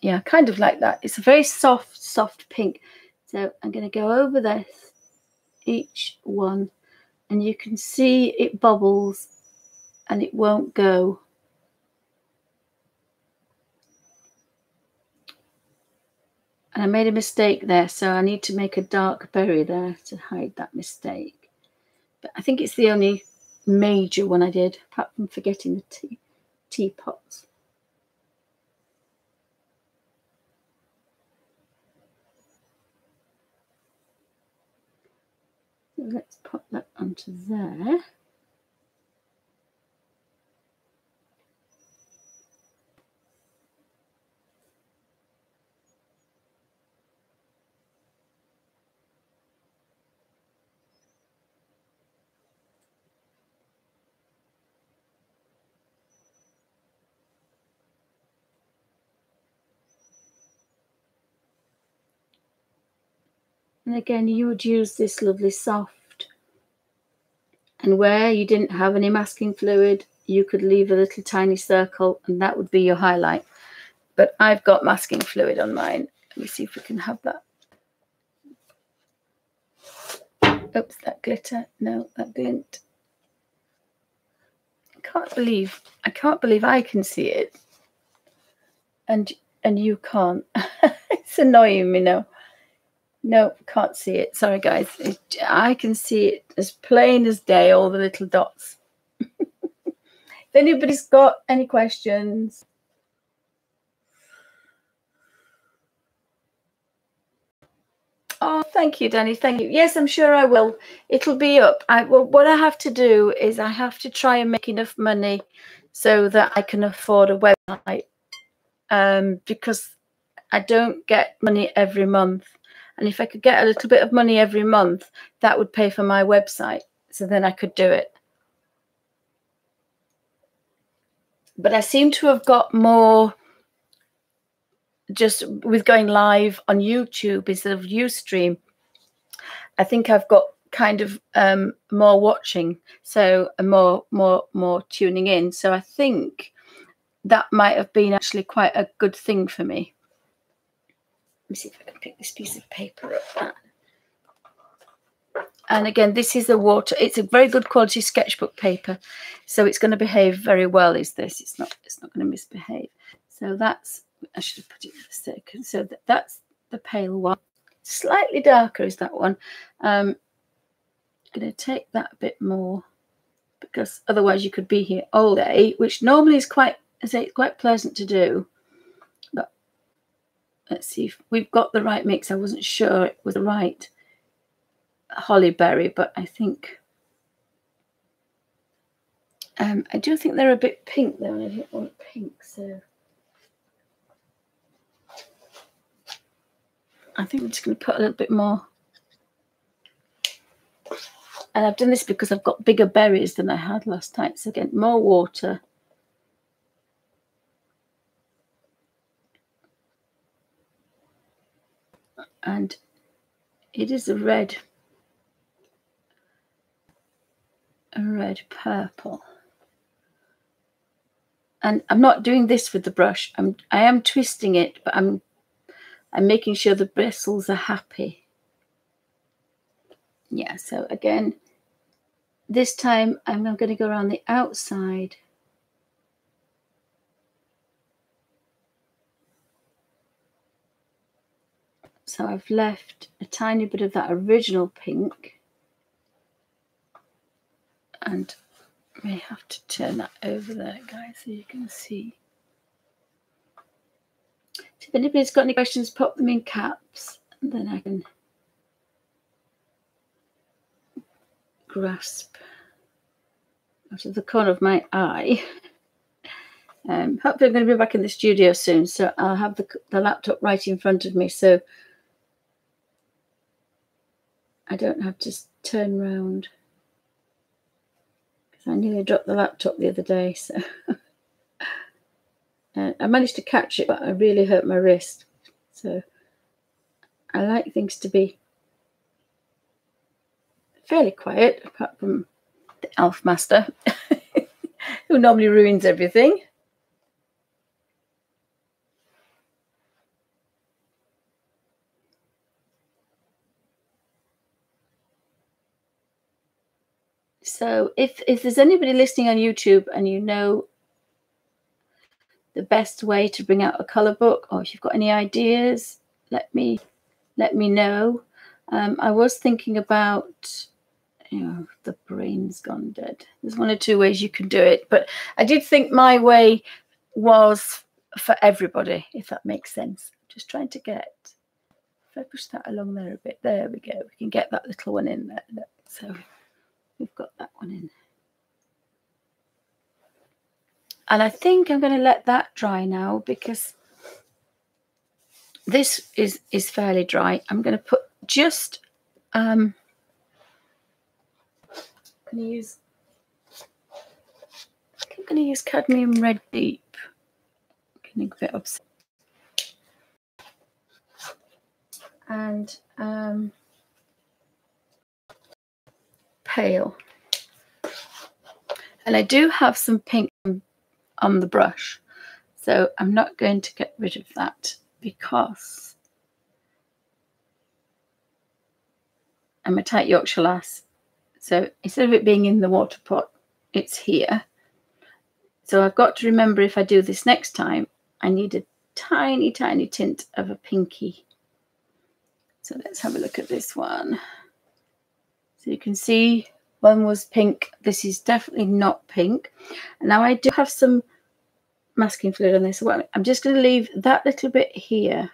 Yeah, kind of like that. It's a very soft pink. So I'm going to go over this, each one, and you can see it bubbles and it won't go. And I made a mistake there, so I need to make a dark berry there to hide that mistake. But I think it's the only major one I did, apart from forgetting the teapots. So let's pop that onto there. And again, you would use this lovely soft. And where you didn't have any masking fluid, you could leave a little tiny circle and that would be your highlight. But I've got masking fluid on mine. Let me see if we can have that. Oops, that glitter. No, that glint. I can't believe I can see it. And you can't. It's annoying me now. No, can't see it. Sorry, guys. I can see it as plain as day, all the little dots. If anybody's got any questions. Oh, thank you, Danny. Thank you. Yes, I'm sure I will. It'll be up. Well, what I have to do is I have to try and make enough money so that I can afford a website, because I don't get money every month. And if I could get a little bit of money every month, that would pay for my website. So then I could do it. But I seem to have got more just with going live on YouTube instead of Ustream. I think I've got kind of more watching, so more tuning in. So I think that might have been actually quite a good thing for me. Let me see if I can pick this piece of paper up. And again, this is it's a very good quality sketchbook paper, so it's going to behave very well. Is this? It's not going to misbehave. So that's, I should have put it for a second. So that's the pale one. Slightly darker is that one. I'm going to take that a bit more, because otherwise you could be here all day, which normally is quite pleasant to do. But let's see if we've got the right mix. I wasn't sure it was the right holly berry, but I think I do think they're a bit pink though, and I didn't want pink, so I think I'm just going to put a little bit more. And I've done this because I've got bigger berries than I had last time. So again, more water. And it is a red purple. And I'm not doing this with the brush. I am twisting it, but I'm making sure the bristles are happy. Yeah, so again, this time I'm going to go around the outside. So I've left a tiny bit of that original pink, and may have to turn that over there, guys, so you can see. So if anybody's got any questions, pop them in caps, and then I can. grasp out of the corner of my eye. Hopefully I'm going to be back in the studio soon, so I'll have the laptop right in front of me, so I don't have to turn round, because I nearly dropped the laptop the other day. So I managed to catch it, but I really hurt my wrist. So I like things to be fairly quiet, apart from the elf master, who normally ruins everything. So if there's anybody listening on YouTube and you know the best way to bring out a colour book, or if you've got any ideas, let me know. I was thinking about, the brain's gone dead. There's one or two ways you can do it, but I did think my way was for everybody, if that makes sense. Just trying to get, if I push that along there a bit, there we go. We can get that little one in there. So we've got that one in. And I think I'm going to let that dry now, because this is fairly dry. I'm going to put just I'm going to use cadmium red deep. Getting a bit upset. And pale. And I do have some pink on the brush, so I'm not going to get rid of that, because I'm a tight Yorkshire lass. So instead of it being in the water pot, it's here. So I've got to remember, if I do this next time, I need a tiny, tiny tint of a pinky. So let's have a look at this one. So you can see one was pink. This is definitely not pink. And now I do have some masking fluid on this. So I'm just going to leave that little bit here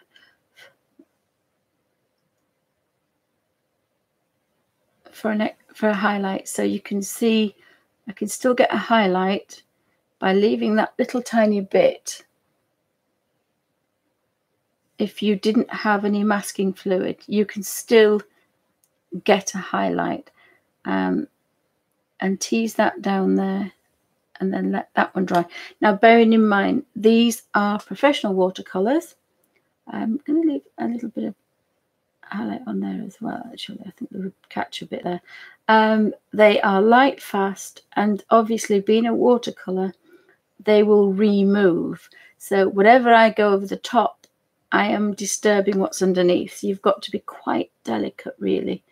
for a highlight, so you can see I can still get a highlight by leaving that little tiny bit. If you didn't have any masking fluid, you can still get a highlight, and tease that down there, and then let that one dry. Now, bearing in mind, these are professional watercolors. I'm going to leave a little bit of highlight on there as well. Actually, I think they would catch a bit there. They are light, fast, and obviously, being a watercolor, they will remove. So whatever I go over the top, I am disturbing what's underneath. So you've got to be quite delicate, really.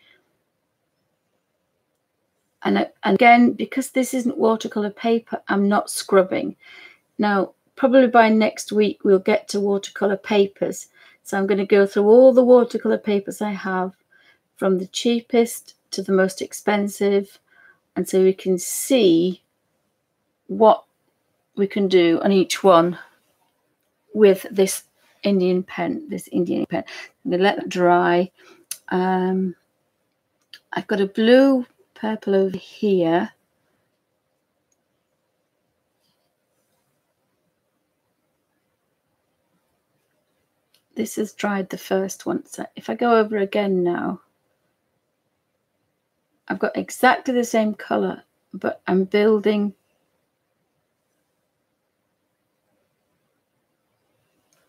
And again, because this isn't watercolor paper, I'm not scrubbing. Now, probably by next week, we'll get to watercolor papers. So I'm going to go through all the watercolor papers I have, from the cheapest to the most expensive. And so we can see what we can do on each one with this Indian pen, I'm going to let that dry. I've got a blue purple over here. This has dried the first one. So if I go over again now, I've got exactly the same color, but I'm building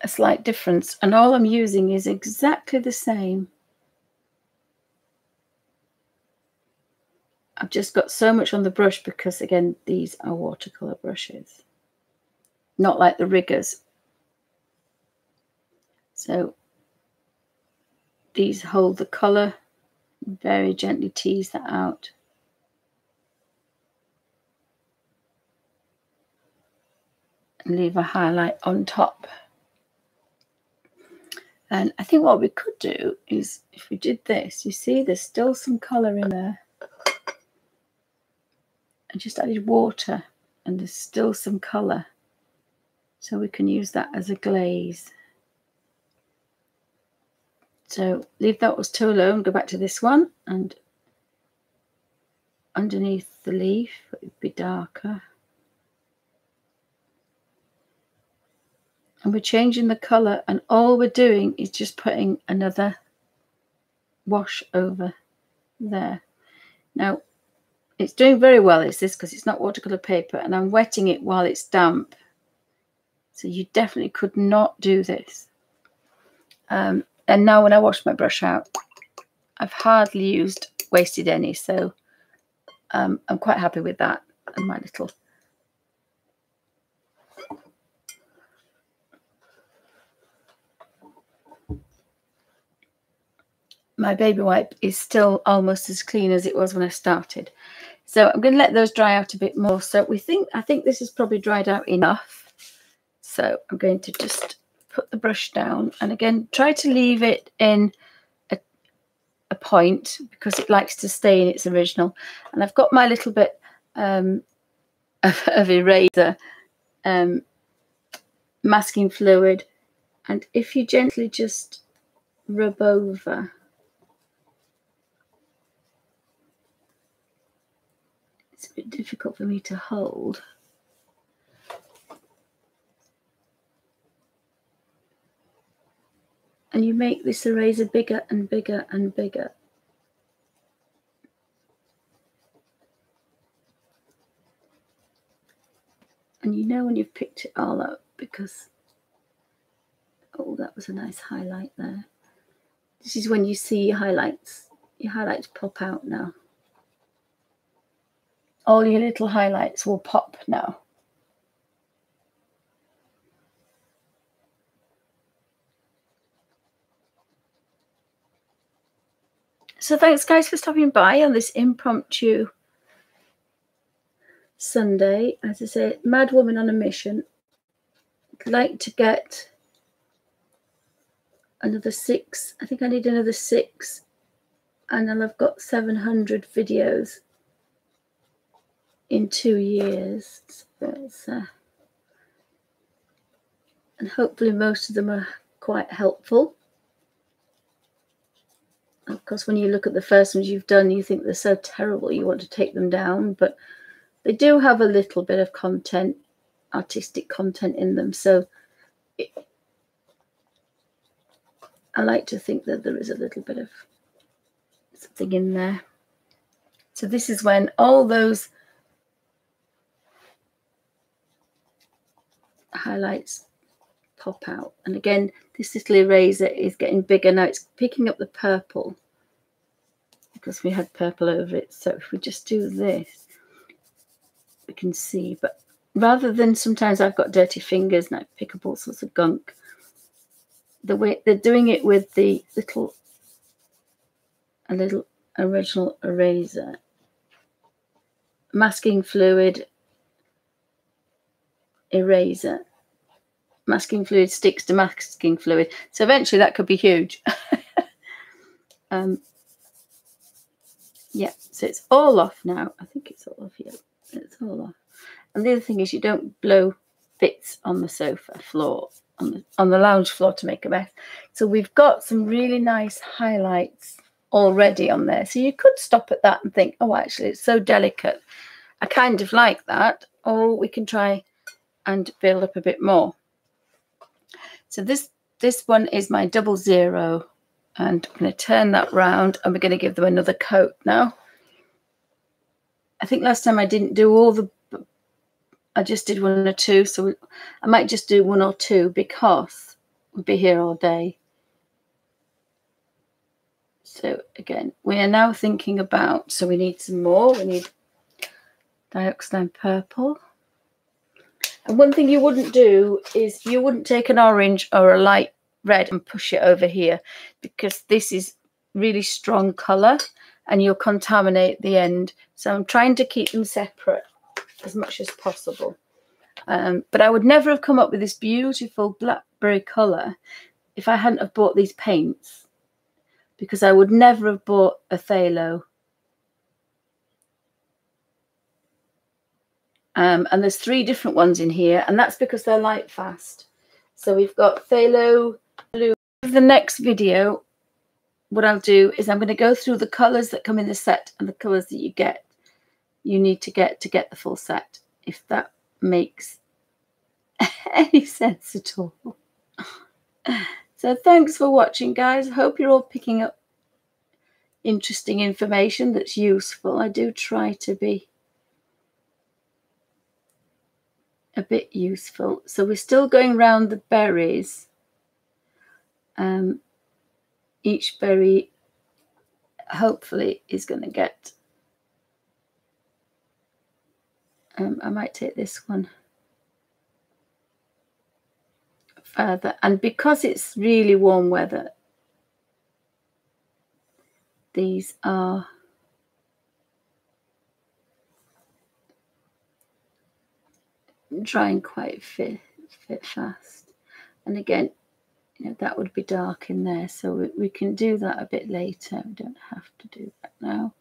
a slight difference, and all I'm using is exactly the same. I've just got so much on the brush because, again, these are watercolor brushes, not like the riggers. So these hold the color. Very gently tease that out. And leave a highlight on top. And I think what we could do is, if we did this, you see there's still some colour in there. I just added water and there's still some colour. So we can use that as a glaze. So leave that was too alone, go back to this one and underneath the leaf. It would be darker. And we're changing the colour, and all we're doing is just putting another wash over there. Now, it's doing very well, it's this, because it's not watercolour paper, and I'm wetting it while it's damp. So you definitely could not do this. And now when I wash my brush out, I've hardly wasted any, so I'm quite happy with that. And my baby wipe is still almost as clean as it was when I started. So I'm going to let those dry out a bit more. So I think this is probably dried out enough. So I'm going to just put the brush down, and again try to leave it in a point, because it likes to stay in its original. And I've got my little bit of eraser, masking fluid, and if you gently just rub over, it's a bit difficult for me to hold. And you make this eraser bigger and bigger and bigger. And you know when you've picked it all up, because, oh, that was a nice highlight there. This is when you see your highlights pop out now. All your little highlights will pop now. So thanks guys for stopping by on this impromptu Sunday. As I say, mad woman on a mission. I'd like to get another 6. I think I need another 6, and then I've got 700 videos in 2 years. So and hopefully most of them are quite helpful. Of course, when you look at the first ones you've done, you think they're so terrible you want to take them down, but they do have a little bit of content, artistic content in them. So I like to think that there is a little bit of something in there. So this is when all those highlights pop out. And again, this little eraser is getting bigger now. It's picking up the purple because we had purple over it. So if we just do this, we can see. But rather than, sometimes I've got dirty fingers and I pick up all sorts of gunk, the way they're doing it with the little original eraser, masking fluid, eraser, masking fluid sticks to masking fluid. So eventually that could be huge. Yeah, so it's all off now. I think it's all off here. It's all off. And the other thing is, you don't blow bits on the sofa floor, on the lounge floor, to make a mess. So we've got some really nice highlights already on there. So you could stop at that and think, oh, actually, it's so delicate, I kind of like that. Or we can try and build up a bit more. So this one is my 00, and I'm going to turn that round, and we're going to give them another coat now. I think last time I didn't do all the, I just did 1 or 2, so I might just do 1 or 2 because we'll be here all day. So again, we are now thinking about, so we need some more. We need dioxazine purple. And one thing you wouldn't do is you wouldn't take an orange or a light red and push it over here, because this is really strong colour and you'll contaminate the end. So I'm trying to keep them separate as much as possible. But I would never have come up with this beautiful blackberry colour if I hadn't have bought these paints, because I would never have bought a phthalo. And there's 3 different ones in here, and that's because they're light fast. So we've got phthalo, blue. The next video, what I'll do is I'm going to go through the colours that come in the set and the colours that you get. you need to get the full set, if that makes any sense at all. So thanks for watching, guys. Hope you're all picking up interesting information that's useful. I do try to be a bit useful. So we're still going round the berries. Each berry hopefully is going to get, I might take this one further, and because it's really warm weather, these are drying quite fit fast. And again, you know, that would be dark in there, so we can do that a bit later. We don't have to do that now.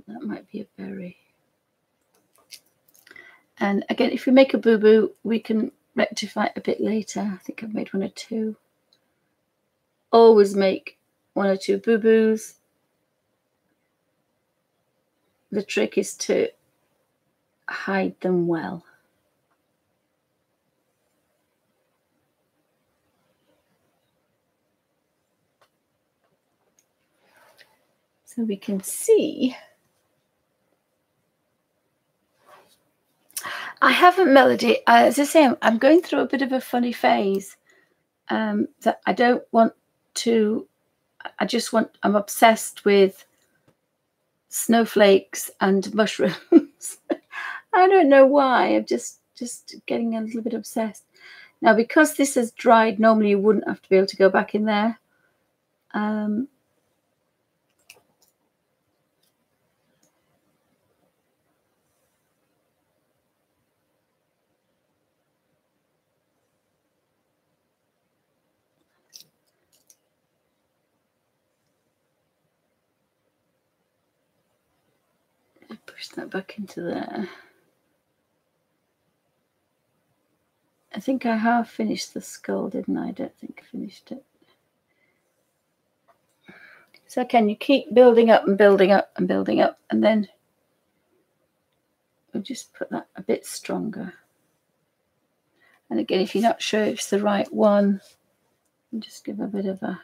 That might be a berry. And again, if we make a boo-boo, we can rectify it a bit later. I think I've made one or two. Always make one or two boo-boos. The trick is to hide them well. So we can see. I haven't Melody. As I say, I'm going through a bit of a funny phase. That I don't want to. I'm obsessed with snowflakes and mushrooms. I don't know why. I'm just getting a little bit obsessed. Now, because this has dried, normally you wouldn't have to be able to go back in there. Push that back into there. I think I have finished the skull, didn't I? I don't think I finished it. So can you keep building up and building up and building up, and then we'll just put that a bit stronger. And again, if you're not sure if it's the right one, just give a bit of a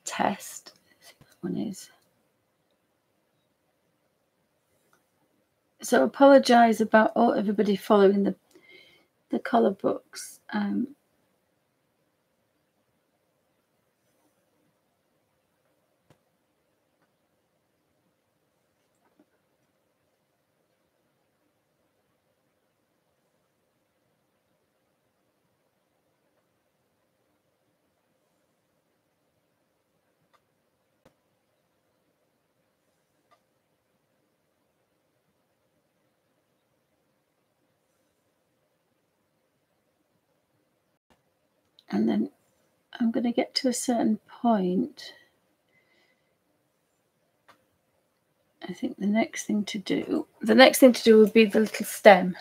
test. I think that one is. So apologise about everybody following the colour books. And then I'm going to get to a certain point. I think the next thing to do would be the little stem.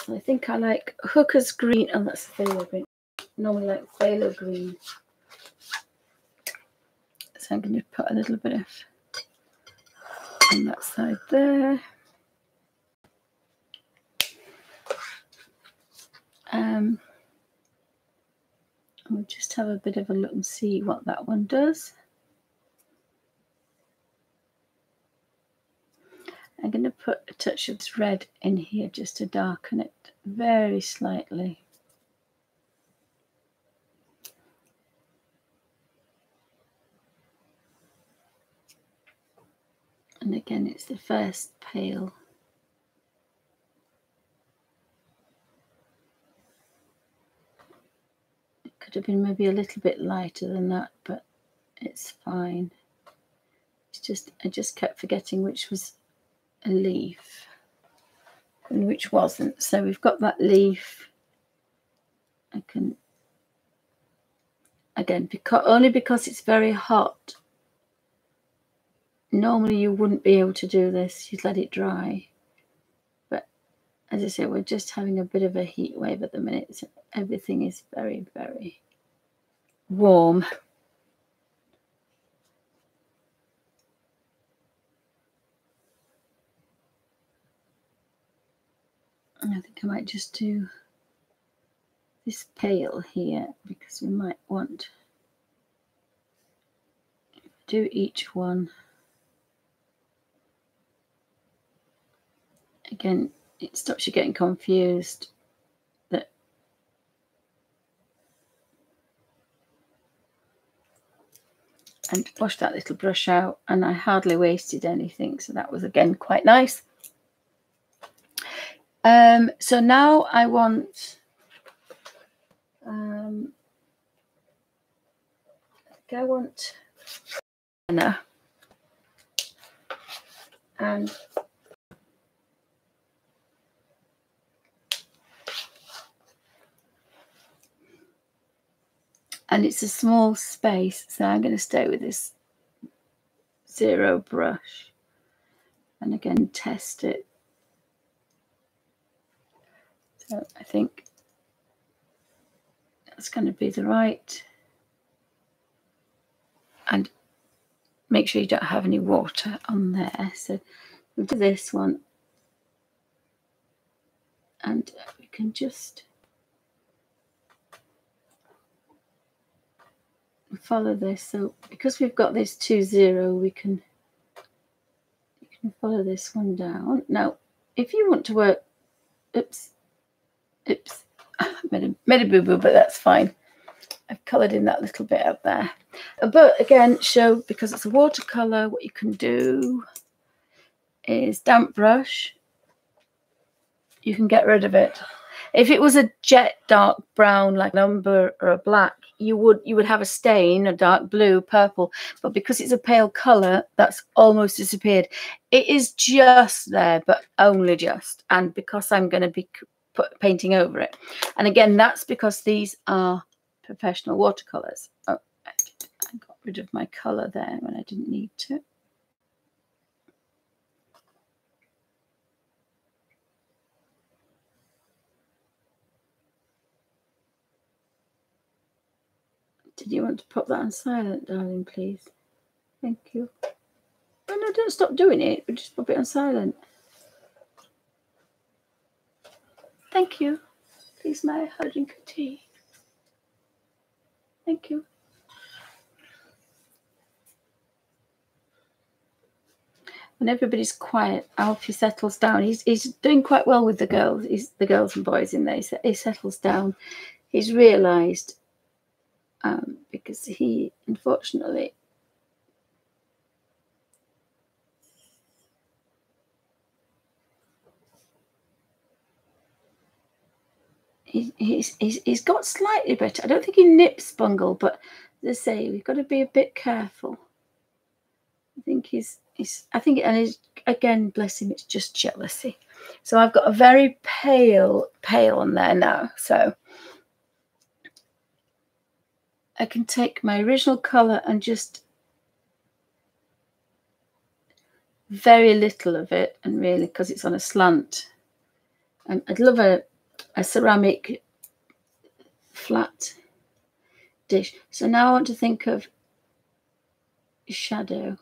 I think I like Hooker's green. Oh, that's phthalo green. Normally like phthalo green. So I'm going to put a little bit of on that side there. We'll just have a bit of a look and see what that one does. I'm going to put a touch of red in here just to darken it very slightly. And again, it's the first pale. It could have been maybe a little bit lighter than that, but it's fine. It's just, I just kept forgetting which was a leaf and which wasn't. So we've got that leaf. I can, again, only because it's very hot. Normally you wouldn't be able to do this. You'd let it dry. But as I say, we're just having a bit of a heat wave at the minute. So everything is very, very warm. And I think I might just do this pale here, because we might want to do each one. Again, it stops you getting confused. That and wash that little brush out, and I hardly wasted anything, so that was again quite nice. So now I want I want and it's a small space, so I'm going to stay with this 0 brush and again test it. So I think that's going to be the right, and make sure you don't have any water on there. So we'll do this one, and we can just follow this. So because we've got this 2 0, we can follow this one down. Now if you want to work, oops, made a boo-boo, but that's fine. I've coloured in that little bit up there. But again, show, because it's a watercolour, what you can do is damp brush. You can get rid of it. If it was a jet dark brown, like an umber or a black, you would have a stain, a dark blue, purple. But because it's a pale colour, that's almost disappeared. It is just there, but only just. And because I'm going to be painting over it. And again, that's because these are professional watercolours. Oh, I got rid of my colour there when I didn't need to. Did you want to pop that on silent, darling, please? Thank you. Oh, no, don't stop doing it, but just pop it on silent. Thank you. Please, may I have a drink of tea? Thank you. When everybody's quiet, Alfie settles down. He's doing quite well with the girls. The girls and boys in there. He settles down. He's realised, because he, unfortunately, he's got slightly better. I don't think he nips bungle, but as I say, we've got to be a bit careful. I think again, bless him, it's just jealousy. So I've got a very pale on there now. So I can take my original colour and just very little of it, and really, because it's on a slant. I'd love a ceramic flat dish. So now I want to think of shadow.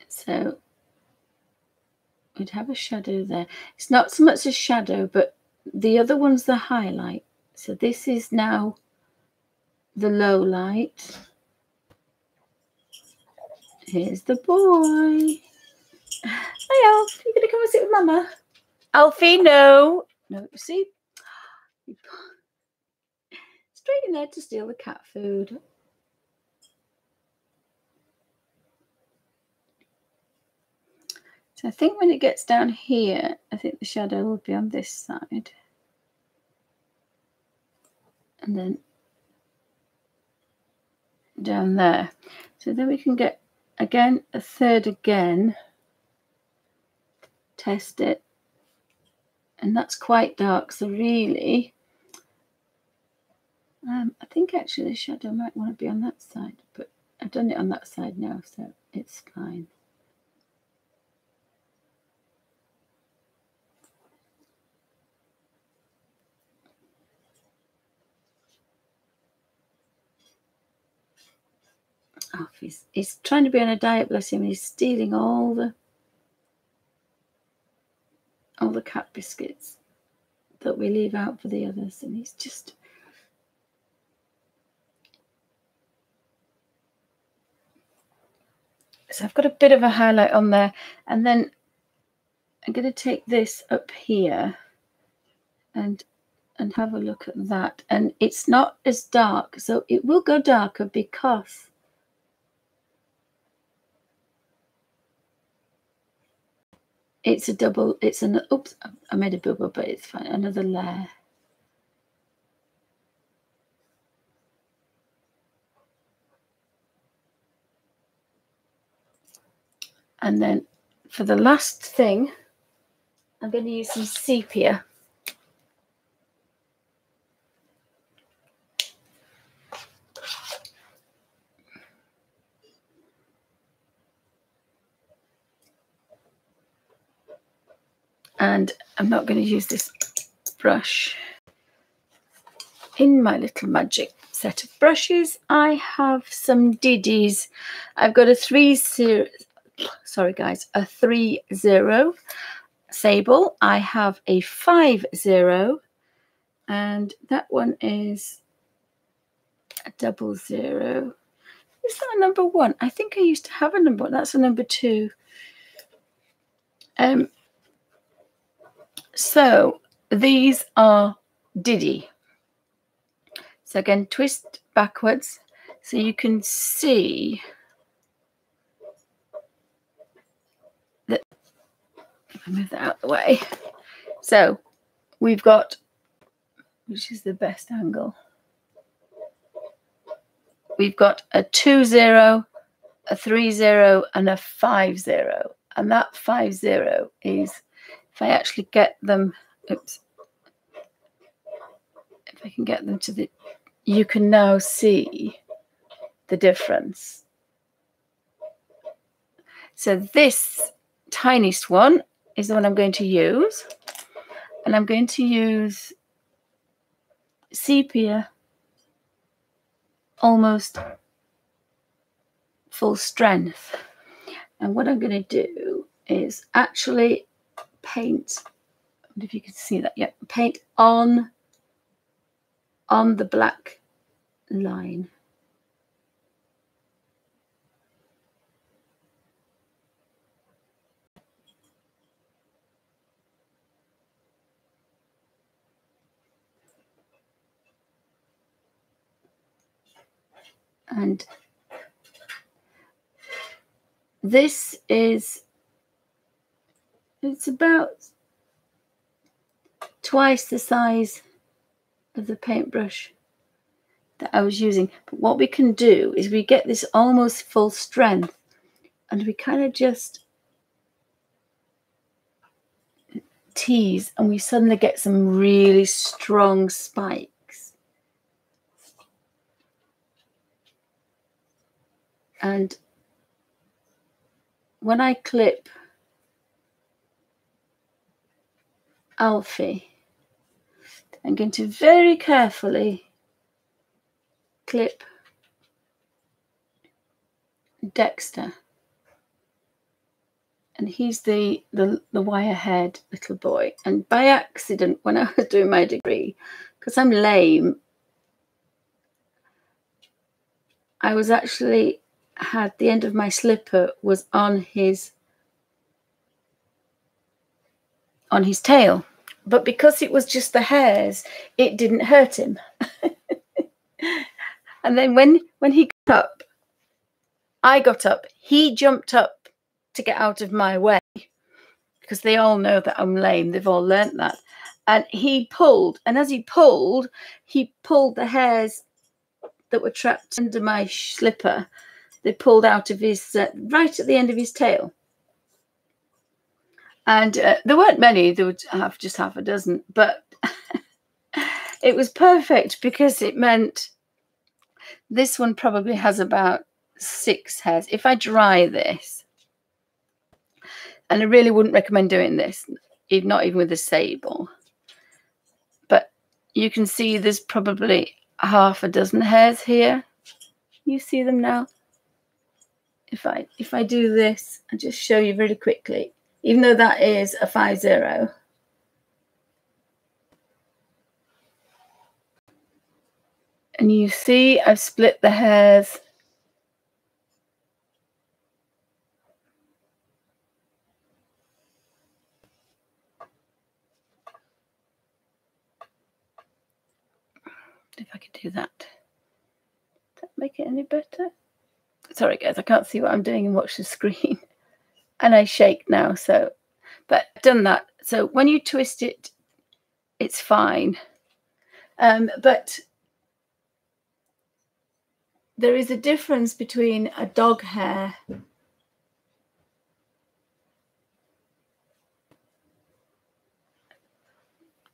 So we'd have a shadow there. It's not so much a shadow, but the other one's the highlight. So this is now the low light. Here's the boy. Hi, Alf. You gonna come and sit with Mama? Alfie, no. No, see? Straight in there to steal the cat food. So I think when it gets down here, I think the shadow will be on this side. And then down there. So then we can get, again, a third again. Test it. And that's quite dark. So really, I think actually the shadow might want to be on that side. But I've done it on that side now, so it's fine. off. He's trying to be on a diet, bless him. He's stealing all the cat biscuits that we leave out for the others, and he's just... So I've got a bit of a highlight on there, and then I'm going to take this up here and have a look at that. And it's not as dark, so it will go darker because it's a double, it's an, oops, I made a bubble, but it's fine, another layer. And then for the last thing, I'm going to use some sepia. And I'm not going to use this brush. In my little magic set of brushes, I have some Diddy's. I've got a 3-0 sable. I have a 5-0, and that one is a 00. Is that a number 1? I think I used to have a number 1. That's a number 2. So these are Diddy. So again, twist backwards so you can see that. If I move that out of the way. So we've got, which is the best angle? We've got a 20, a 30, and a 50. And that 50 is, if I actually get them, oops, if I can get them to the, you can now see the difference. So this tiniest one is the one I'm going to use. And I'm going to use sepia almost full strength. And what I'm going to do is actually paint, I wonder if you can see that, yeah, paint on the black line. And this is, it's about twice the size of the paintbrush that I was using. But what we can do is we get this almost full strength and we kind of just tease and we suddenly get some really strong spikes. And when I clip Alfie, I'm going to very carefully clip Dexter. And he's the wire-haired little boy. And by accident, when I was doing my degree, because I'm lame, I was actually had the end of my slipper was on his tail. But because it was just the hairs, it didn't hurt him. And then when he got up, I got up, he jumped up to get out of my way, because they all know that I'm lame. They've all learnt that. And he pulled, and as he pulled the hairs that were trapped under my slipper. They pulled out of his, right at the end of his tail. And there weren't many, there were just half a dozen, but it was perfect because it meant this one probably has about 6 hairs. If I dry this, and I really wouldn't recommend doing this, not even with a sable, but you can see there's probably half a dozen hairs here. You see them now? if I do this and just show you really quickly, even though that is a 5-0. And you see I've split the hairs. If I could do that. Does that make it any better? Sorry guys, I can't see what I'm doing and watch the screen. And I shake now, so, but I've done that. So when you twist it, it's fine. But there is a difference between a dog hair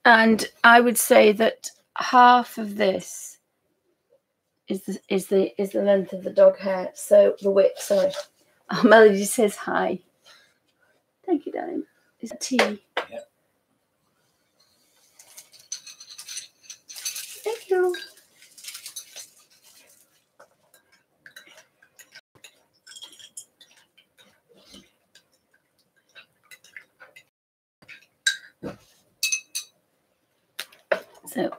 and I would say that half of this is the length of the dog hair. So the width, sorry. Oh, Melody says hi. Thank you, darling. Is that tea? Yeah. Thank you. So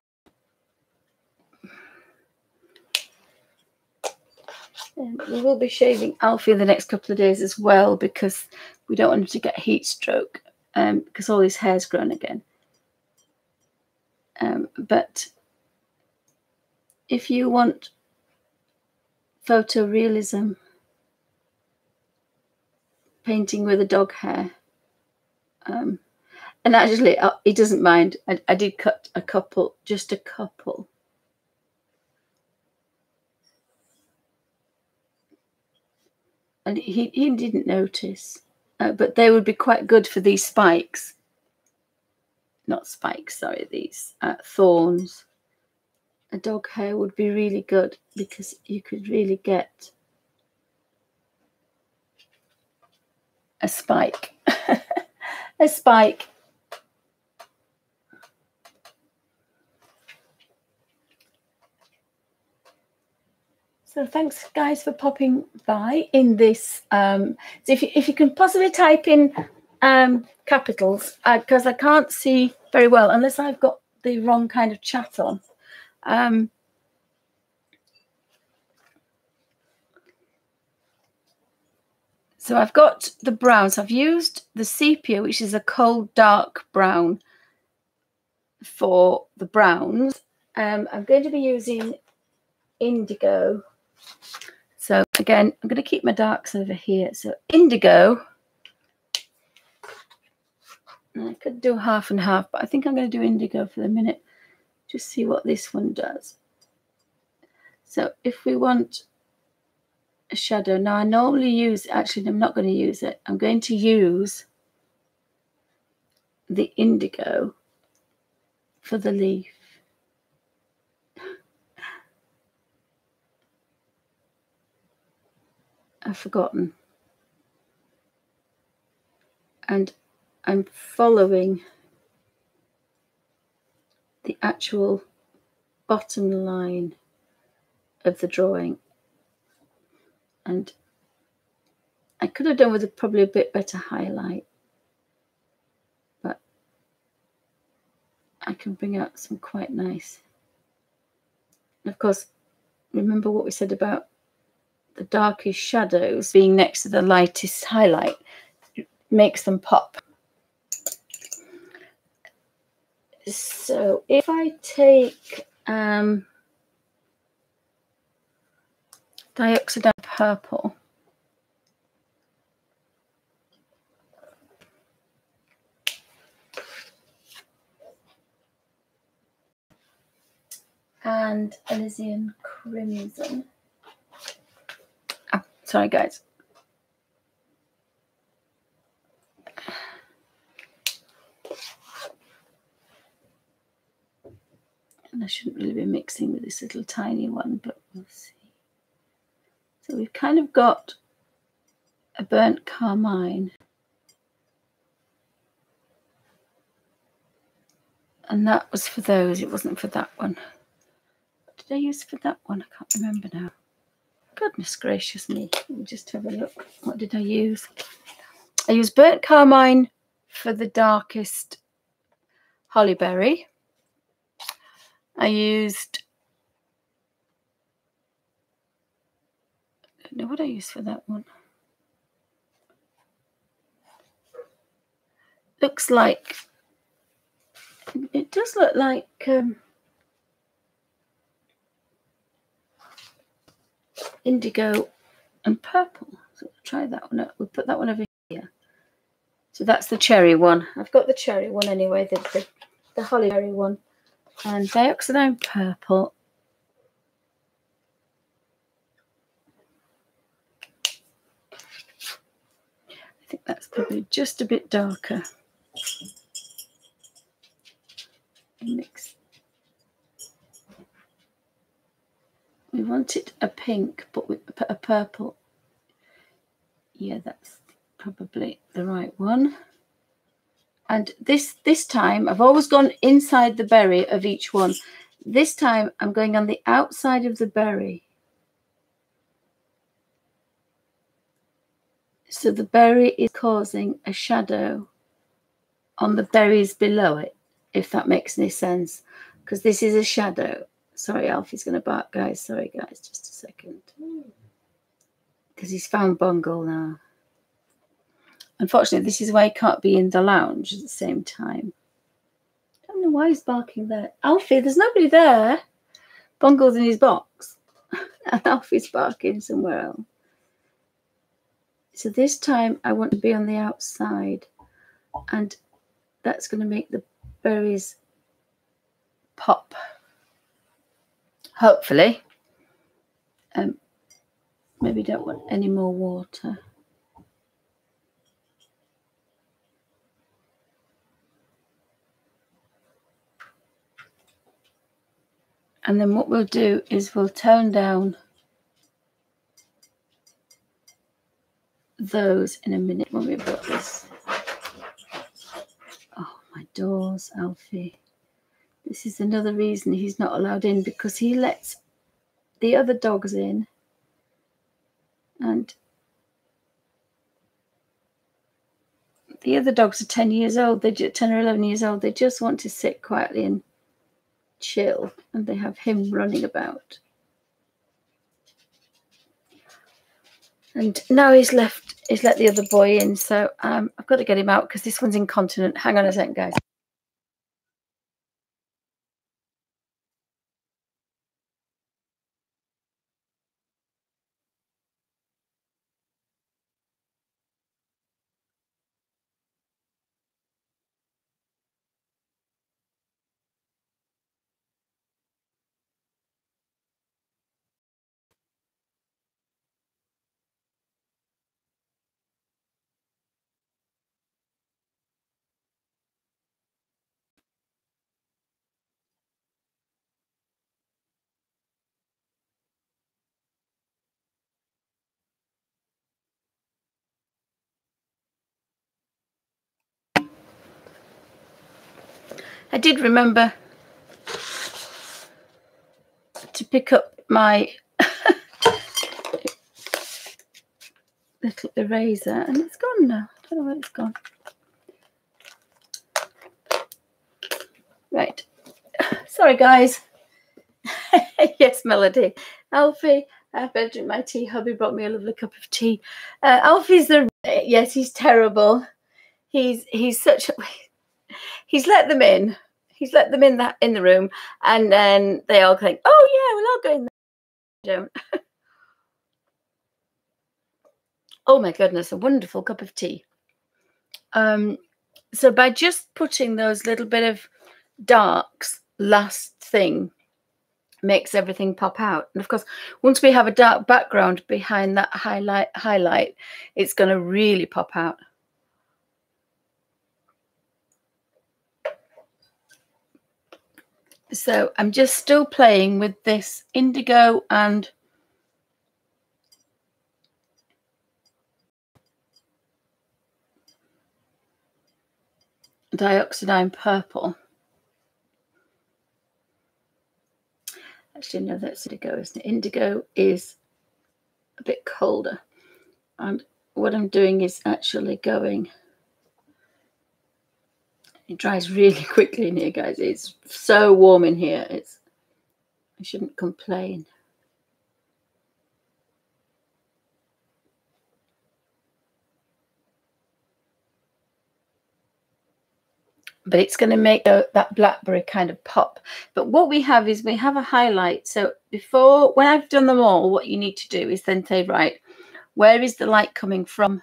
we will be shaving Alfie the next couple of days as well, because we don't want him to get heat stroke, because all his hair's grown again. But if you want photorealism, painting with a dog hair, and actually he doesn't mind. I did cut a couple, just a couple. And he didn't notice, but they would be quite good for these spikes. Not spikes, sorry, these thorns. A dog hair would be really good because you could really get a spike. A spike. So thanks guys for popping by in this. So if you can possibly type in capitals, because I can't see very well unless I've got the wrong kind of chat on. So I've got the browns. I've used the sepia, which is a cold dark brown, for the browns. I'm going to be using indigo. So again, I'm going to keep my darks over here. So indigo. I could do half and half, but I think I'm going to do indigo for the minute. Just see what this one does. So if we want a shadow, now I normally use, actually I'm not going to use it. I'm going to use the indigo for the leaf. I've forgotten. And I'm following the actual bottom line of the drawing. And I could have done with probably a bit better highlight, but I can bring out some quite nice. And of course, remember what we said about the darkest shadows being next to the lightest highlight. It makes them pop. So if I take dioxide purple, and Elysian crimson. Oh, sorry guys. And I shouldn't really be mixing with this little tiny one, but we'll see. So we've kind of got a burnt carmine. And that was for those, it wasn't for that one. What did I use for that one? I can't remember now. Goodness gracious me. Let me just have a look. What did I use? I used burnt carmine for the darkest hollyberry. I used, I don't know what I used for that one. Looks like, it does look like indigo and purple. So we'll try that one. We'll put that one over here. So that's the cherry one. I've got the cherry one anyway, the hollyberry one. And dioxidine purple. I think that's probably just a bit darker. Mix. We want it a pink, but we put a purple. Yeah, that's probably the right one. And this time, I've always gone inside the berry of each one. This time, I'm going on the outside of the berry. So the berry is causing a shadow on the berries below it, if that makes any sense. Because this is a shadow. Sorry, Alfie's going to bark, guys. Sorry, guys, just a second. Because he's found Bungle now. Unfortunately, this is why he can't be in the lounge at the same time. I don't know why he's barking there. Alfie, there's nobody there. Bungle's in his box. And Alfie's barking somewhere else. So this time I want to be on the outside. And that's going to make the berries pop. Hopefully. Maybe don't want any more water. And then what we'll do is we'll tone down those in a minute when we've got this. Oh, my doors, Alfie. This is another reason he's not allowed in, because he lets the other dogs in. And the other dogs are 10 years old. They're 10 or 11 years old. They just want to sit quietly and chill. And they have him running about. And now he's let the other boy in. So I've got to get him out because this one's incontinent. Hang on a second, guys. I did remember to pick up my little eraser, and it's gone now. I don't know where it's gone. Right. Sorry, guys. Yes, Melody. Alfie, I better drink my tea. Hubby brought me a lovely cup of tea. Alfie's yes, he's terrible. He's such. He's let them in. He's let them in the room, and then they all think, "Oh yeah, well I'll go in there." Don't. Oh my goodness, a wonderful cup of tea. So by just putting those little bit of darks last thing makes everything pop out. And of course, once we have a dark background behind that highlight, it's going to really pop out. So I'm just still playing with this indigo and dioxidine purple. Actually, no, that's indigo, isn't it? Indigo is a bit colder. And what I'm doing is actually going, it dries really quickly in here, guys. It's so warm in here. I shouldn't complain. But it's going to make that blackberry kind of pop. But what we have is we have a highlight. So before, when I've done them all, what you need to do is then say, right, where is the light coming from?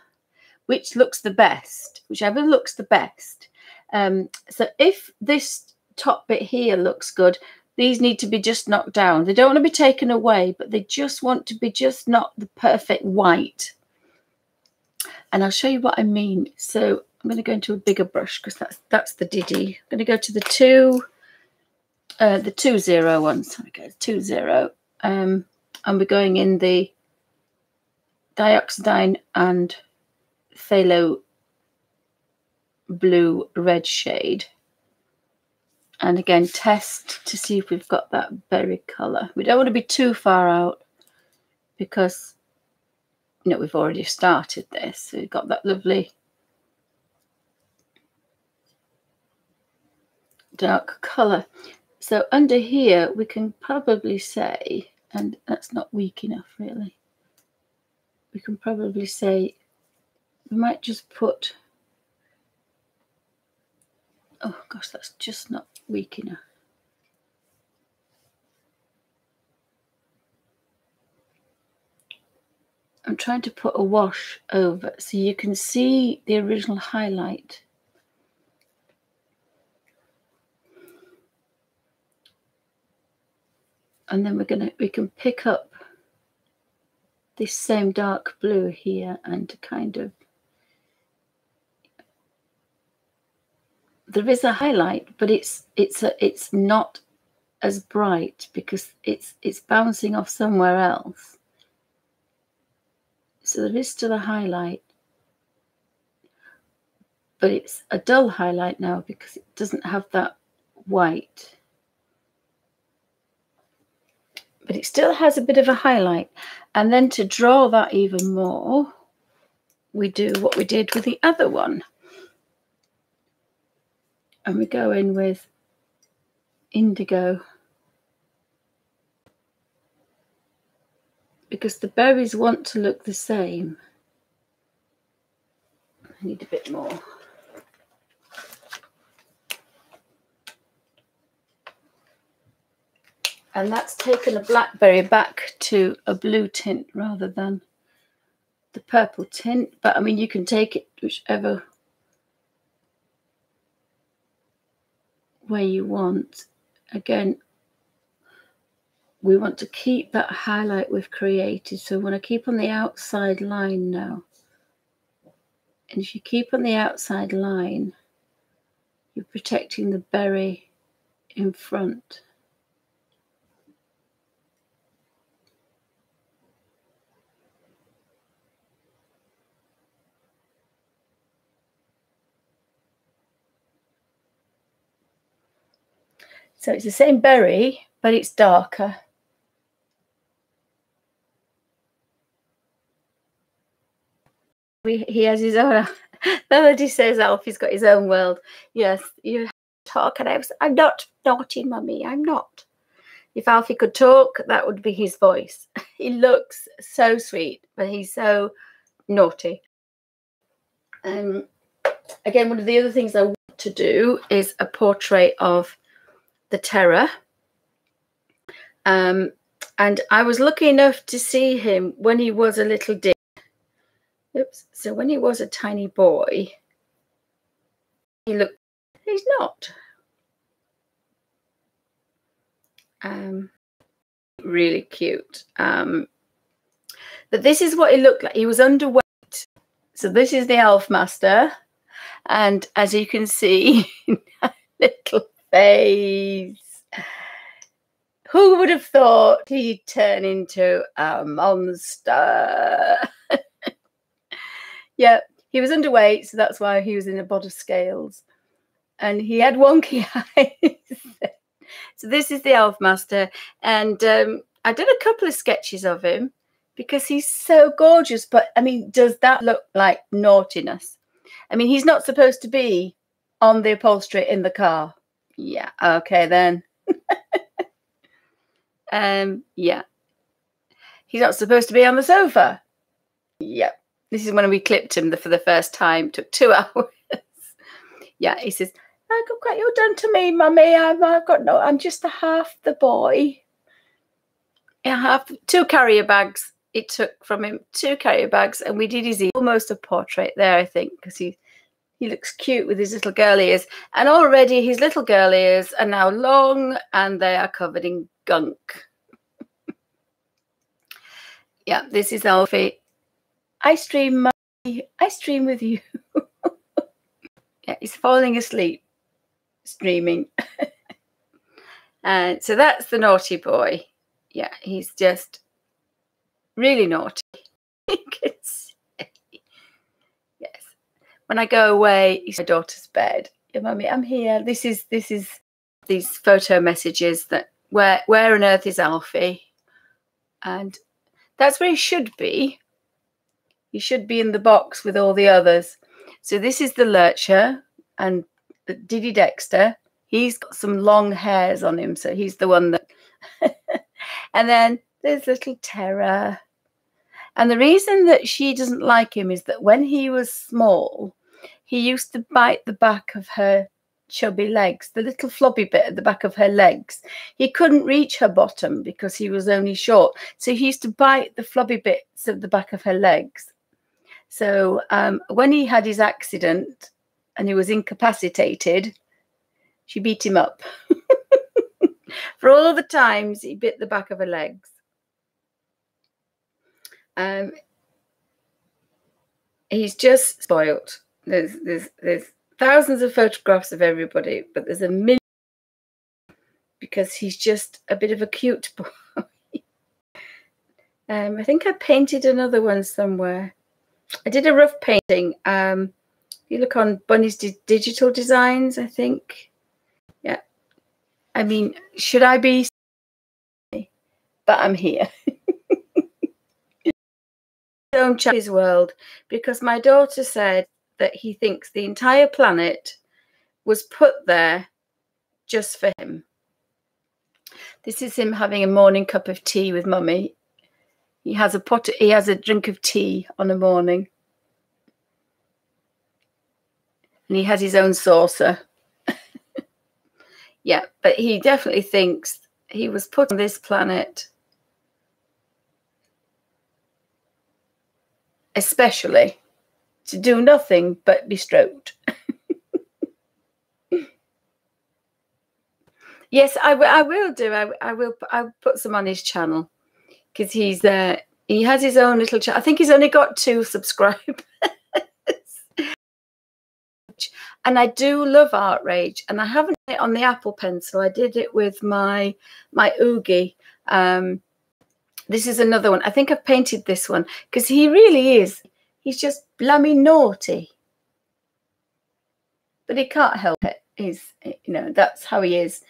Which looks the best? Whichever looks the best. So if this top bit here looks good, these need to be just knocked down. They don't want to be taken away, but they just want to be just not the perfect white. And I'll show you what I mean. So I'm going to go into a bigger brush because that's the Diddy. I'm going to go to the 2-0 one. Sorry guys, 2-0. And we're going in the dioxidine and phthalo blue red shade. And again, test to see if we've got that berry colour. We don't want to be too far out because, you know, we've already started this. So we've got that lovely dark colour. So under here, we can probably say, and that's not weak enough really, we can probably say, we might just put, oh gosh, that's just not weak enough. I'm trying to put a wash over so you can see the original highlight. And then we can pick up this same dark blue here and kind of, there is a highlight, but it's not as bright because it's bouncing off somewhere else. So there is still a highlight, but it's a dull highlight now because it doesn't have that white. But it still has a bit of a highlight. And then to draw that even more, we do what we did with the other one. And we go in with indigo. Because the berries want to look the same. I need a bit more. And that's taken a blackberry back to a blue tint rather than the purple tint. But I mean, you can take it whichever way you want. Again, we want to keep that highlight we've created. So we want to keep on the outside line now. And if you keep on the outside line, you're protecting the berry in front. So it's the same berry, but it's darker. He has his own. Melody says Alfie's got his own world. Yes, you talk, and I'm not naughty, mummy. I'm not. If Alfie could talk, that would be his voice. He looks so sweet, but he's so naughty. Again, one of the other things I want to do is a portrait of the Terror. And I was lucky enough to see him when he was a little dick. Oops. So when he was a tiny boy, he's not. Really cute. But this is what he looked like. He was underweight. So this is the Elf Master. And as you can see, little face. Who would have thought he'd turn into a monster? Yeah, he was underweight, so that's why he was in a bod of scales. And he had wonky eyes. So this is the Elf Master. And I did a couple of sketches of him because he's so gorgeous. But I mean, does that look like naughtiness? I mean, he's not supposed to be on the upholstery in the car. Yeah, okay then. Yeah. He's not supposed to be on the sofa. Yeah. This is when we clipped him for the first time. Took 2 hours. Yeah, he says, you're done to me, Mummy. I'm just a half the boy. Yeah, 2 carrier bags. It took from him 2 carrier bags, and we did his ear. Almost a portrait there, I think, because he looks cute with his little girl ears. And already his little girl ears are now long and they are covered in gunk. Yeah, this is Alfie. I stream, Mummy. I stream with you. Yeah, he's falling asleep, streaming. And so that's the naughty boy. Yeah, he's just really naughty. Yes. When I go away, he's my daughter's bed. Yeah, Mummy, I'm here. This is these photo messages that where on earth is Alfie? And that's where he should be. He should be in the box with all the others. So this is the Lurcher and the Diddy Dexter. He's got some long hairs on him, so he's the one that... And then there's little Terra. And the reason that she doesn't like him is that when he was small, he used to bite the back of her chubby legs, the little floppy bit at the back of her legs. He couldn't reach her bottom because he was only short. So he used to bite the floppy bits of the back of her legs. So when he had his accident and he was incapacitated, she beat him up for all the times he bit the back of her legs. He's just spoilt. There's thousands of photographs of everybody, but there's a million because he's just a bit of a cute boy. I think I painted another one somewhere. I did a rough painting. You look on Bunny's digital designs, I think. Yeah. I mean, should I be? But I'm here. Don't change his world, because my daughter said that he thinks the entire planet was put there just for him. This is him having a morning cup of tea with Mummy. He has a drink of tea on a morning. And he has his own saucer. Yeah, but he definitely thinks he was put on this planet especially to do nothing but be stroked. Yes, I will do. I'll put some on his channel because he has his own little channel. I think he's only got 2 subscribers. And I do love Art Rage, and I haven't done it on the Apple Pencil. I did it with my Oogie. This is another one. I think I've painted this one because he really is. He's just bloody naughty, but he can't help it. That's how he is.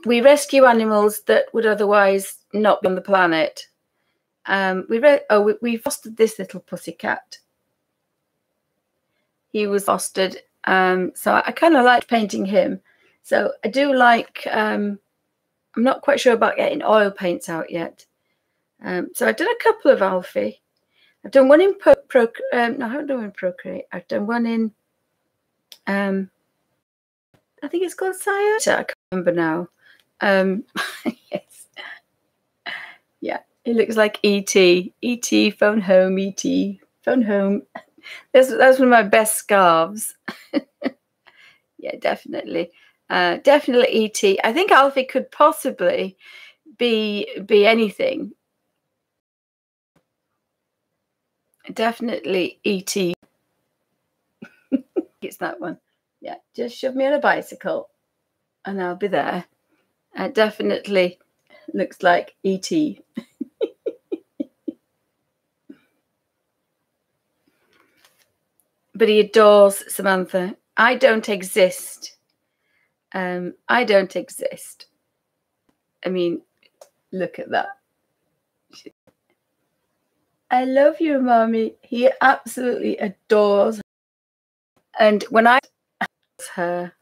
We rescue animals that would otherwise not be on the planet. We fostered this little pussycat. He was fostered. So I kind of liked painting him. So I do like, I'm not quite sure about getting oil paints out yet. So I've done a couple of Alfie. I've done one in no, I haven't done one in Procreate. I've done one in, I think it's called Sire. I can't remember now. Yes. Yeah, he looks like E.T. E.T. phone home, E.T. phone home. That's one of my best scarves. Yeah, definitely. Definitely E.T. I think Alfie could possibly be anything. Definitely E.T. It's that one. Yeah, just shove me on a bicycle and I'll be there. It definitely looks like E.T. But he adores Samantha. I don't exist. I don't exist. I mean, look at that. I love you, Mommy. He absolutely adores her. And when I her,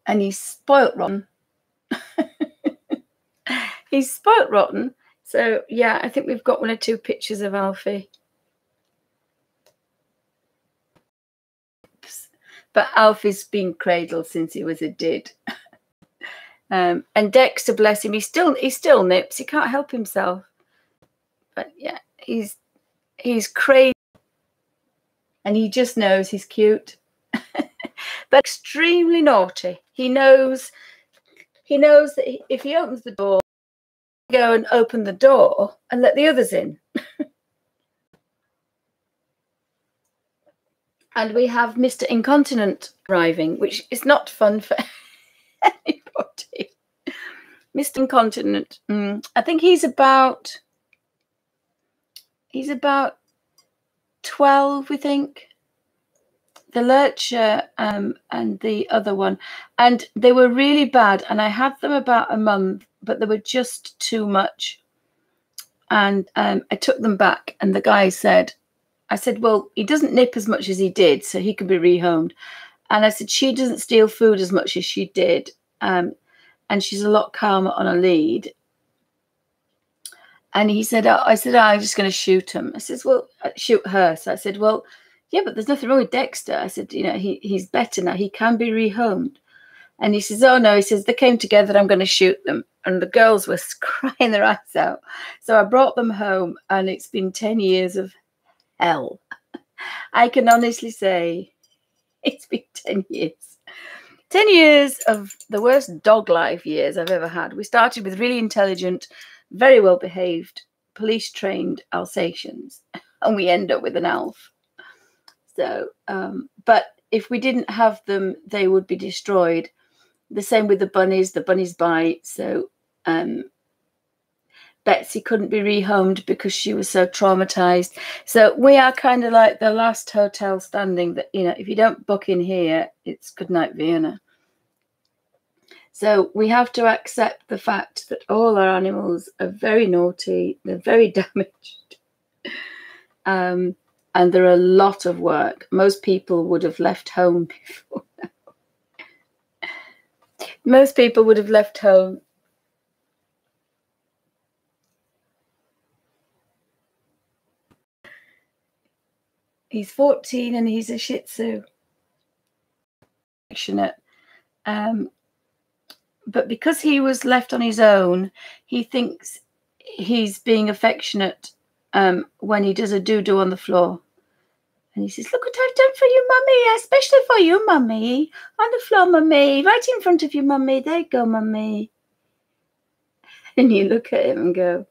and he's spoilt rotten. He's spoilt rotten. So yeah, I think we've got 1 or 2 pictures of Alfie. But Alfie's been cradled since he was a did. And Dexter, bless him, he still nips. He can't help himself. But yeah, he's crazy, and he just knows he's cute. But extremely naughty. He knows that if he opens the door, go and open the door and let the others in. And we have Mr. Incontinent arriving, which is not fun for anybody. Mr. Incontinent, I think he's about 12, we think. The lurcher and the other one. And they were really bad. And I had them about a month, but they were just too much. And I took them back. And the guy said, I said, well, he doesn't nip as much as he did, so he can be rehomed. And I said, she doesn't steal food as much as she did. And she's a lot calmer on a lead. And he said, I'm just going to shoot him. I said, well, shoot her. So I said, well, yeah, but there's nothing wrong with Dexter. I said, you know, he's better now. He can be rehomed. And he says, oh, no. He says, they came together. I'm going to shoot them. And the girls were crying their eyes out. So I brought them home, and it's been 10 years of hell. I can honestly say it's been 10 years. 10 years of the worst dog life years I've ever had. We started with really intelligent, very well behaved, police trained Alsatians, and we end up with an Alf. So, but if we didn't have them, they would be destroyed. The same with the bunnies bite. So Betsy couldn't be rehomed because she was so traumatized. So we are kind of like the last hotel standing that, you know, if you don't book in here, it's good night Vienna. So we have to accept the fact that all our animals are very naughty, they're very damaged. And they're a lot of work. Most people would have left home before now. Most people would have left home. He's 14 and he's a Shih Tzu. Affectionate. But because he was left on his own, he thinks he's being affectionate when he does a doo-doo on the floor. And he says, look what I've done for you, Mummy, especially for you, Mummy. On the floor, Mummy, right in front of you, Mummy. There you go, Mummy. And you look at him and go,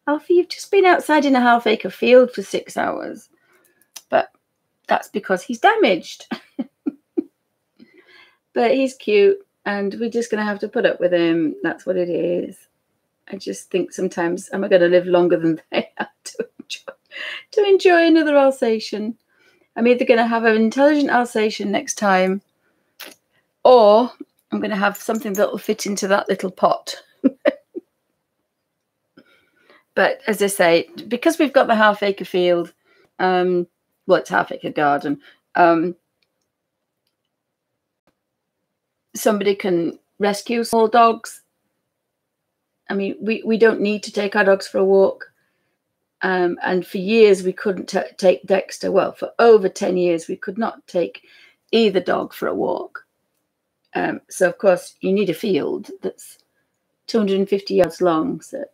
Alfie, you've just been outside in a half-acre field for 6 hours. But that's because he's damaged. But he's cute, and we're just going to have to put up with him. That's what it is. I just think sometimes, am I going to live longer than they have to enjoy another Alsatian? I'm either going to have an intelligent Alsatian next time, or I'm going to have something that will fit into that little pot. But as I say, because we've got the half-acre field, well, it's half-acre garden, somebody can rescue small dogs. I mean, we don't need to take our dogs for a walk. And for years, we couldn't take Dexter. Well, for over 10 years, we could not take either dog for a walk. So, of course, you need a field that's 250 yards long. So,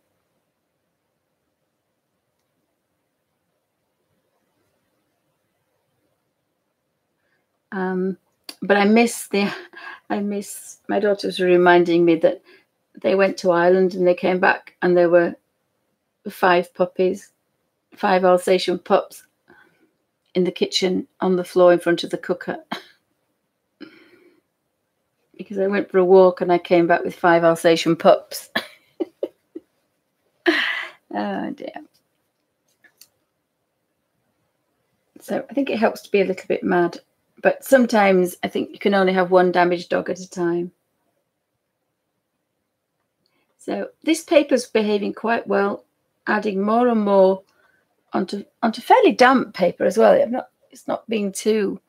but I miss my daughters were reminding me that they went to Ireland and they came back and there were 5 puppies. 5 Alsatian pups in the kitchen on the floor in front of the cooker. Because I went for a walk and I came back with 5 Alsatian pups. Oh dear. So I think it helps to be a little bit mad. But sometimes I think you can only have one damaged dog at a time. So this paper's behaving quite well. adding more and more onto fairly damp paper as well. It's not being too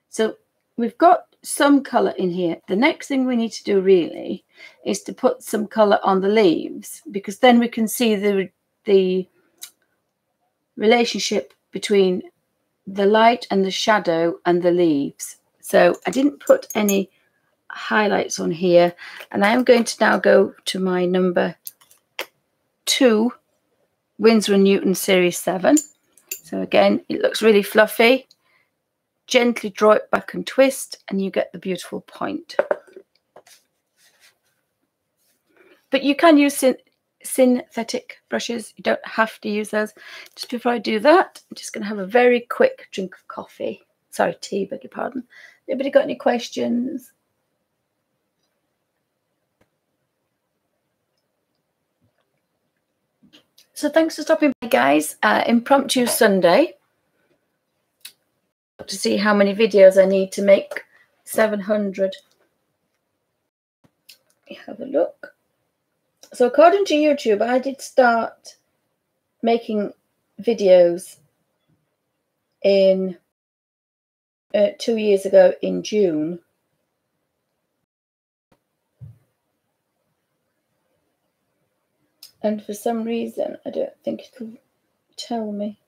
so we've got some colour in here. The next thing we need to do really is to put some colour on the leaves, because then we can see the relationship between the light and the shadow and the leaves. So I didn't put any highlights on here, and I am going to now go to my number 2 Windsor & Newton Series 7. So again, it looks really fluffy. Gently draw it back and twist, and you get the beautiful point. But you can use synthetic brushes. You don't have to use those. Just before I do that, I'm just going to have a very quick drink of coffee. Sorry, tea, beg your pardon. Anybody got any questions? So thanks for stopping by, guys. Impromptu Sunday. To see how many videos I need to make 700. Let me have a look. So according to YouTube, I did start making videos in 2 years ago in June. And for some reason, I don't think it'll tell me.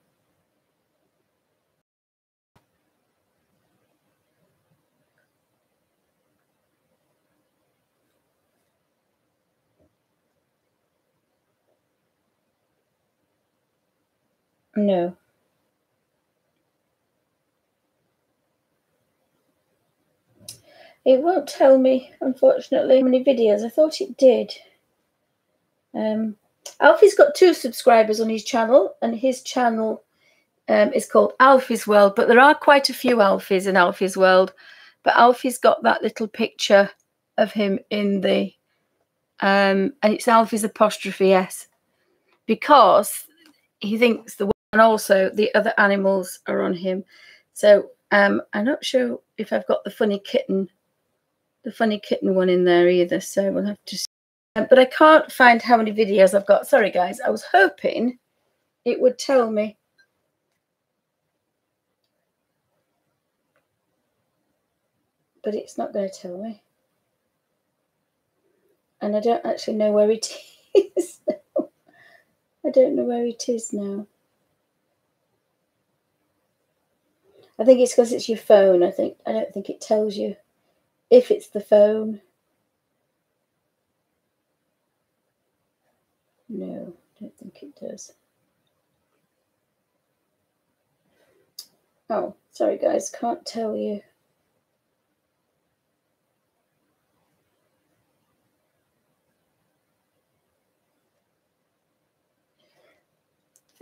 No. It won't tell me, unfortunately, how many videos. I thought it did. Alfie's got 2 subscribers on his channel, and his channel is called Alfie's World, but there are quite a few Alfies in Alfie's World. But Alfie's got that little picture of him in the, and it's Alfie's apostrophe S, because he thinks the one, and also the other animals are on him. So I'm not sure if I've got the funny kitten one in there either, so we'll have to see. But I can't find how many videos I've got. Sorry guys, I was hoping it would tell me. But it's not going to tell me. And I don't actually know where it is now. I don't know where it is now. I think it's because it's your phone. I don't think it tells you if it's the phone. No, I don't think it does. Oh, sorry guys, can't tell you.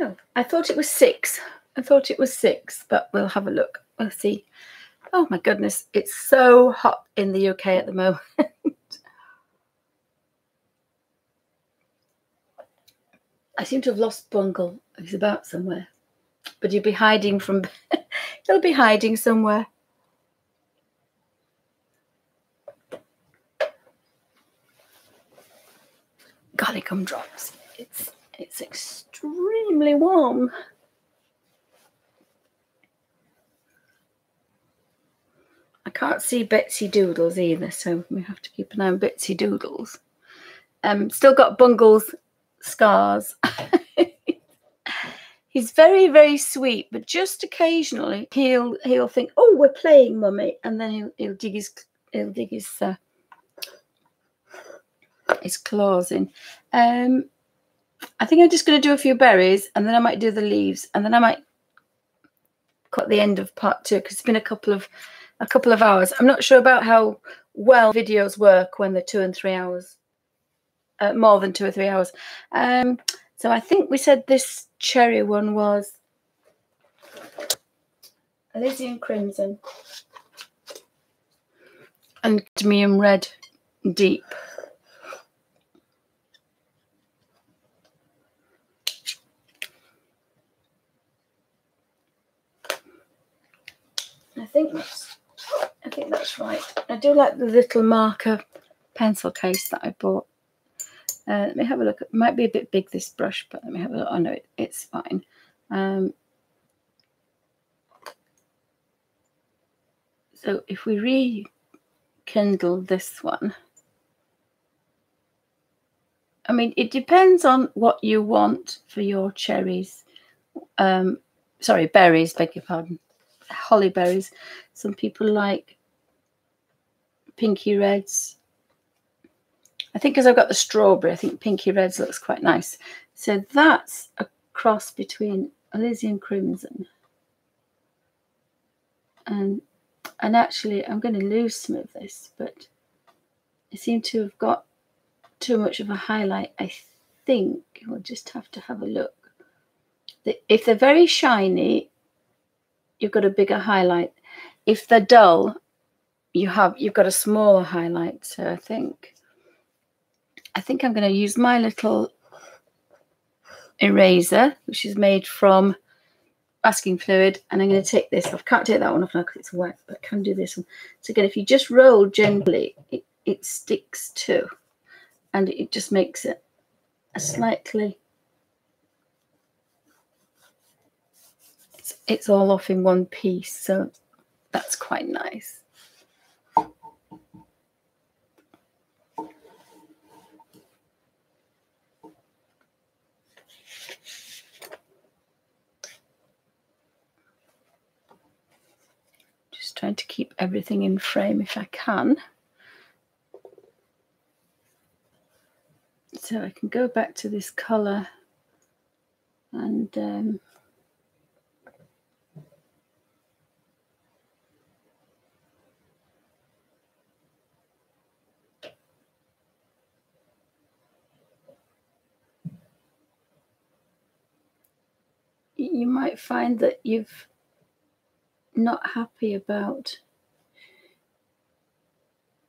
Oh, I thought it was 6. I thought it was 6, but we'll have a look. We'll see. Oh my goodness, it's so hot in the UK at the moment. I seem to have lost Bungle. He's about somewhere, but he'll be hiding from. He'll be hiding somewhere. Golly gumdrops. It's extremely warm. I can't see Betsy Doodles either, so we have to keep an eye on Betsy Doodles. Still got Bungle's scars. He's very, very sweet, but just occasionally he'll think, "Oh, we're playing, Mummy," and then he'll dig his claws in. I think I'm just going to do a few berries, and then I might do the leaves, and then I might cut the end of part 2 because it's been a couple of hours. I'm not sure about how well videos work when they're 2 and 3 hours, more than 2 or 3 hours. So I think we said this cherry one was Elysian Crimson and Cadmium Red Deep. I think that's right. I do like the little marker pencil case that I bought. Let me have a look. It might be a bit big, this brush, but let me have a look. Oh no, it's fine. So if we rekindle this one, I mean, it depends on what you want for your cherries. Sorry, berries, beg your pardon. Holly berries. Some people like pinky reds. I think because I've got the strawberry, I think pinky reds looks quite nice. So that's a cross between Elysian Crimson and actually I'm going to lose some of this, but I seem to have got too much of a highlight. I think we'll just have to have a look. If they're very shiny, you've got a bigger highlight. If they're dull, you've got a smaller highlight. So I think I'm going to use my little eraser, which is made from masking fluid, and I'm going to take this off. Can't take that one off now because it's wet, but I can do this one. So again, if you just roll gently, it sticks to, and it just makes it a slightly, it's all off in one piece, so that's quite nice. Just trying to keep everything in frame if I can. So I can go back to this colour and you might find that you've not happy about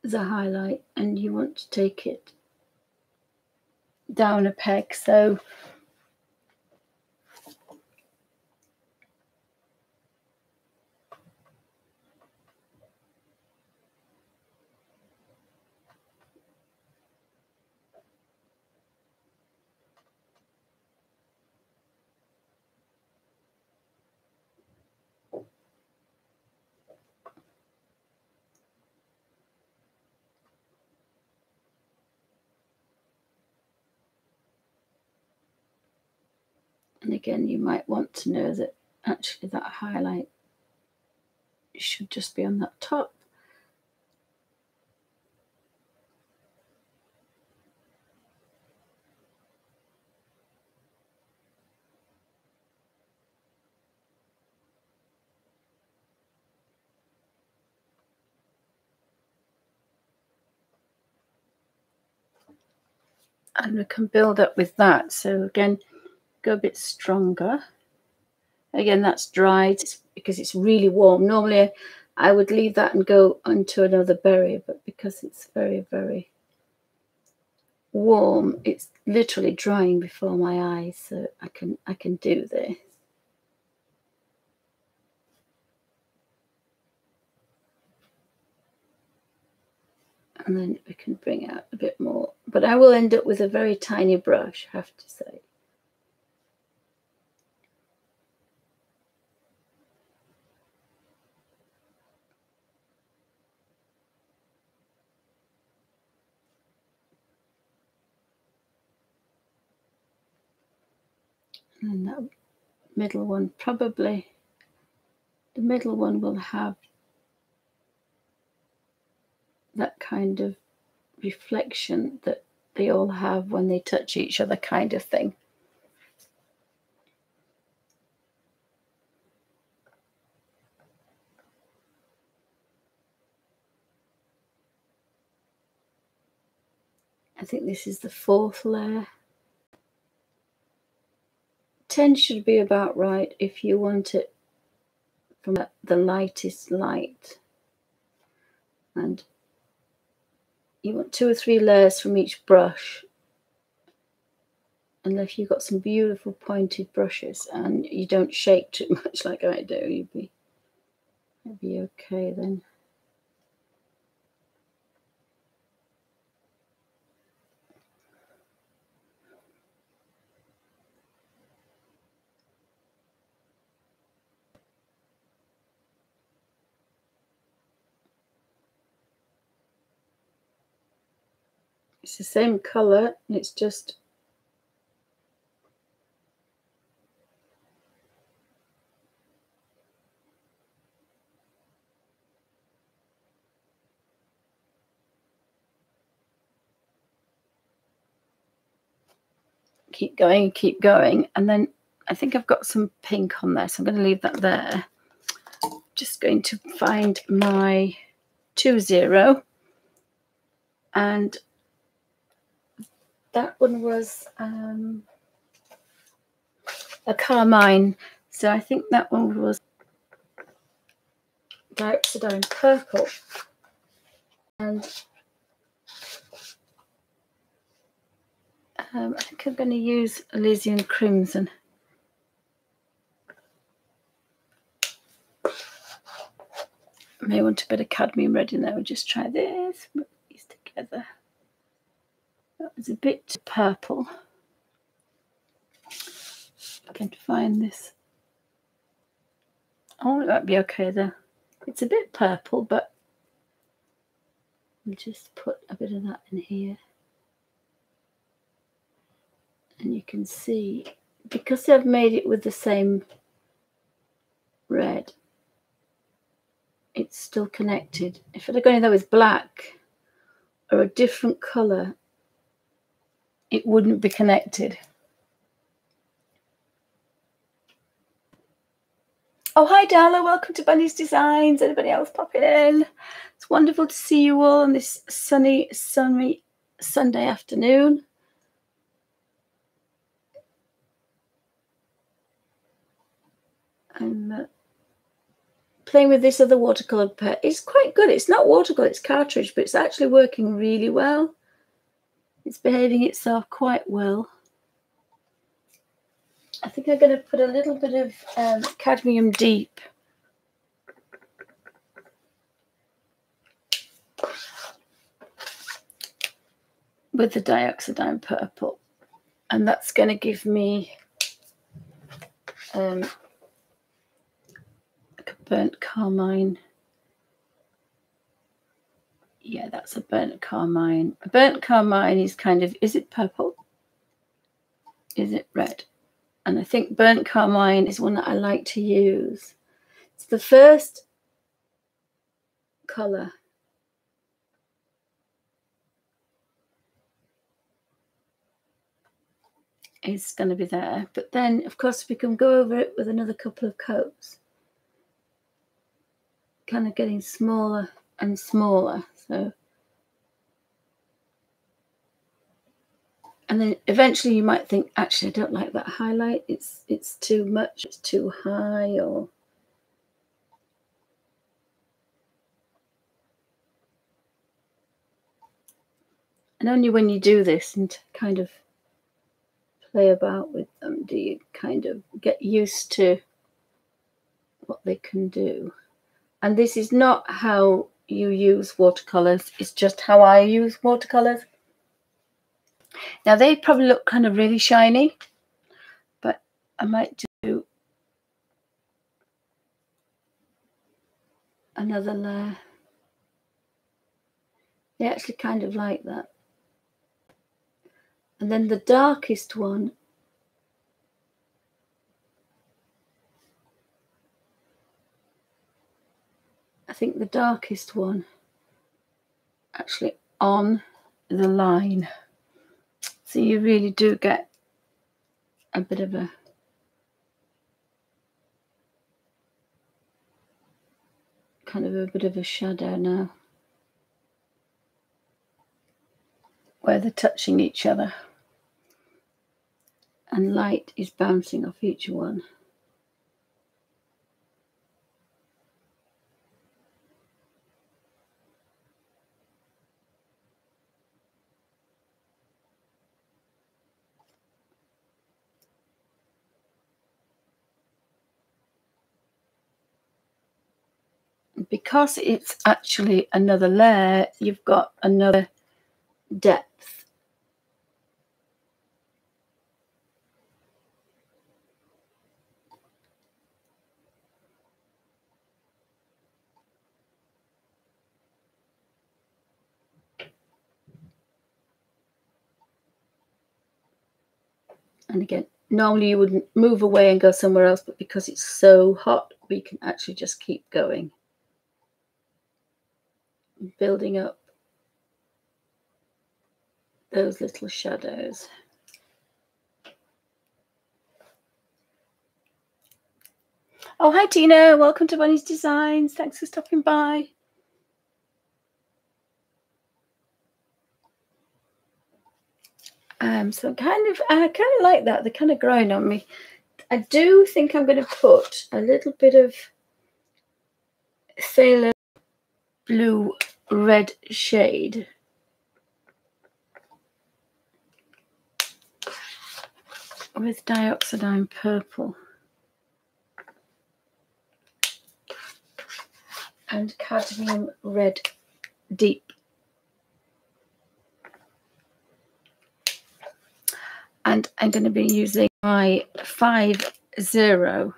the highlight and you want to take it down a peg. So and again, you might want to know that actually that highlight should just be on that top. And we can build up with that. So again, go a bit stronger. Again, that's dried because it's really warm. Normally I would leave that and go onto another berry, but because it's very, very warm, it's literally drying before my eyes, so I can do this. And then we can bring out a bit more, but I will end up with a very tiny brush, I have to say. And that middle one, probably the middle one will have that kind of reflection that they all have when they touch each other, kind of thing. I think this is the fourth layer. 10 should be about right if you want it from the lightest light. And you want 2 or 3 layers from each brush. And if you've got some beautiful pointed brushes and you don't shake too much like I do, you'd be okay then. It's the same colour, and it's just keep going, and then I think I've got some pink on there, so I'm going to leave that there. Just going to find my 20, and that one was a carmine, so I think that one was dioxidine purple, and I think I'm going to use Elysian crimson. I may want a bit of cadmium red in there. We'll just try this. Put these together. That was a bit purple. I can find this. Oh, it might be okay there. It's a bit purple, but we'll just put a bit of that in here. And you can see, because I've made it with the same red, it's still connected. If I'd gone in there with black or a different colour, it wouldn't be connected. Oh, hi Darla, welcome to Bunny's Designs. Anybody else popping in? It's wonderful to see you all on this sunny Sunday afternoon. I'm playing with this other watercolour pen. It's quite good. It's not watercolour, it's cartridge, but it's actually working really well. It's behaving itself quite well. I think I'm going to put a little bit of cadmium deep with the dioxidine purple, and that's going to give me like a burnt carmine. Yeah, that's a burnt carmine. A burnt carmine is kind of, is it purple? Is it red? And I think burnt carmine is one that I like to use. It's the first colour. It's going to be there. But then, of course, we can go over it with another couple of coats. Kind of getting smaller and smaller. So, and then eventually you might think, actually, I don't like that highlight. It's too much. It's too high, or and only when you do this and kind of play about with them do you kind of get used to what they can do. And this is not how you use watercolors, it's just how I use watercolors. Now they probably look kind of really shiny, but I might do another layer. They actually kind of like that. And then the darkest one, I think the darkest one actually on the line. So you really do get a bit of a kind of a bit of a shadow now, where they're touching each other and light is bouncing off each one. Because it's actually another layer, you've got another depth. And again, normally you wouldn't move away and go somewhere else, but because it's so hot, we can actually just keep going. Building up those little shadows. Oh, hi Tina, welcome to Bunny's Designs. Thanks for stopping by. So I kind of like that. They're kind of growing on me. I do think I'm going to put a little bit of Sailor Blue red shade with dioxidine purple and cadmium red deep. And I'm going to be using my 5-0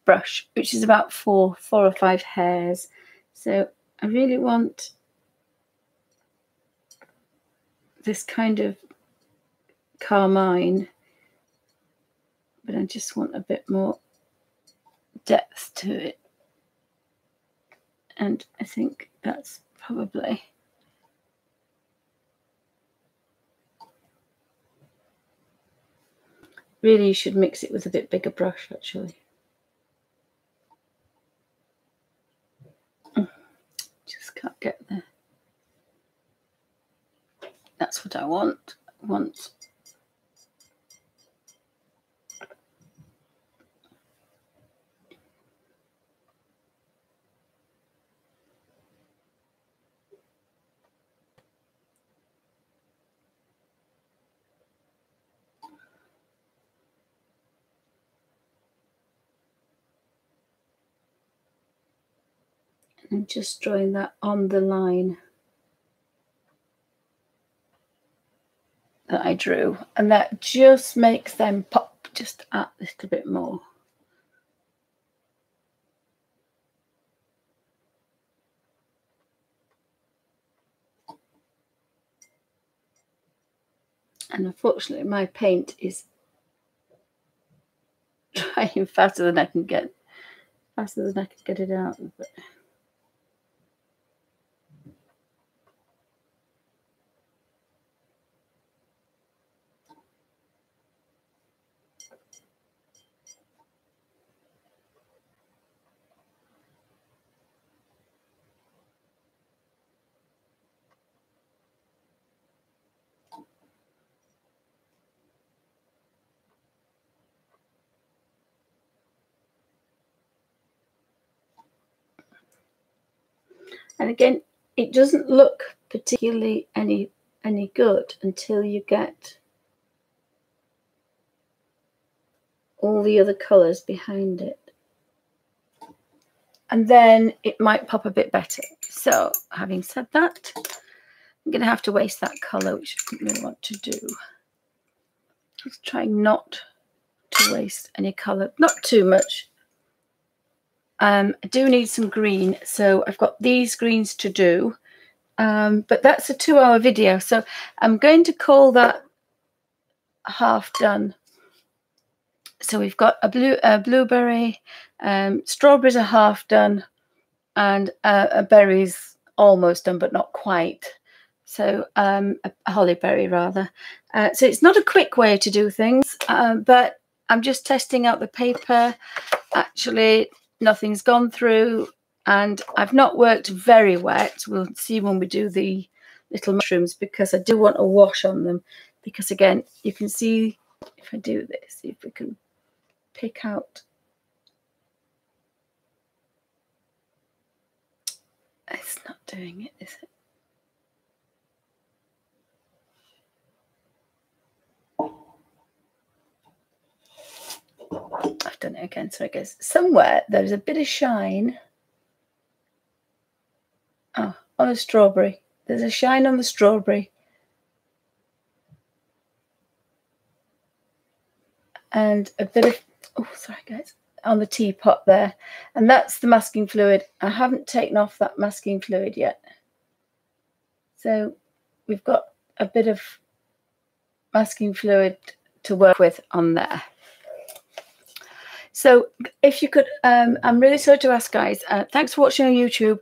brush, which is about four or five hairs. So I really want this kind of carmine, but I just want a bit more depth to it. And I think that's probably really, you should mix it with a bit bigger brush actually. Just can't get there. That's what I want. And just drawing that on the line that I drew, and that just makes them pop just a little bit more. And unfortunately my paint is drying faster than I can get it out. But and again, it doesn't look particularly any good until you get all the other colors behind it, and then it might pop a bit better. So having said that, I'm going to have to waste that color, which I don't really want to do. Let's try not to waste any color, not too much. I do need some green, so I've got these greens to do, but that's a 2-hour video, so I'm going to call that half done. So we've got a blueberry, strawberries are half done, and a berry's almost done but not quite. So a holly berry rather. So it's not a quick way to do things, but I'm just testing out the paper. Actually, nothing's gone through, and I've not worked very wet. We'll see when we do the little mushrooms, because I do want a wash on them, because again, you can see if I do this, see if we can pick out. It's not doing it, is it? I've done it again, so I guess somewhere there's a bit of shine. Oh, on a strawberry. There's a shine on the strawberry. And a bit of, oh, sorry guys, on the teapot there. And that's the masking fluid. I haven't taken off that masking fluid yet. So we've got a bit of masking fluid to work with on there. So if you could, I'm really sorry to ask, guys, thanks for watching on YouTube.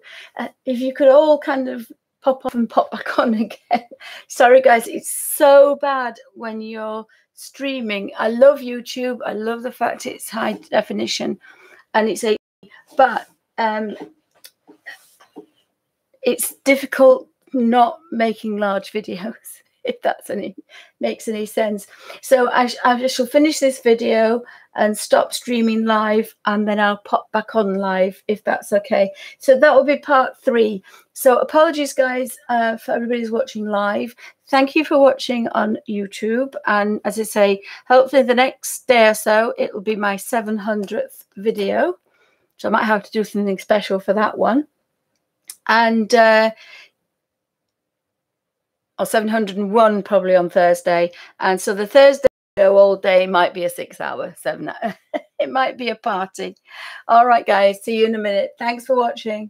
If you could all kind of pop off and pop back on again. Sorry, guys, it's so bad when you're streaming. I love YouTube. I love the fact it's high definition and but it's difficult not making large videos, if that's makes any sense. So I shall finish this video and stop streaming live, and then I'll pop back on live if that's okay. So that will be part 3. So apologies, guys, for everybody who's watching live. Thank you for watching on YouTube. And as I say, hopefully the next day or so, it will be my 700th video. So I might have to do something special for that one. And or 701 probably on Thursday. And so the Thursday all day might be a 6-hour, 7 hour. It might be a party. All right, guys, see you in a minute. Thanks for watching.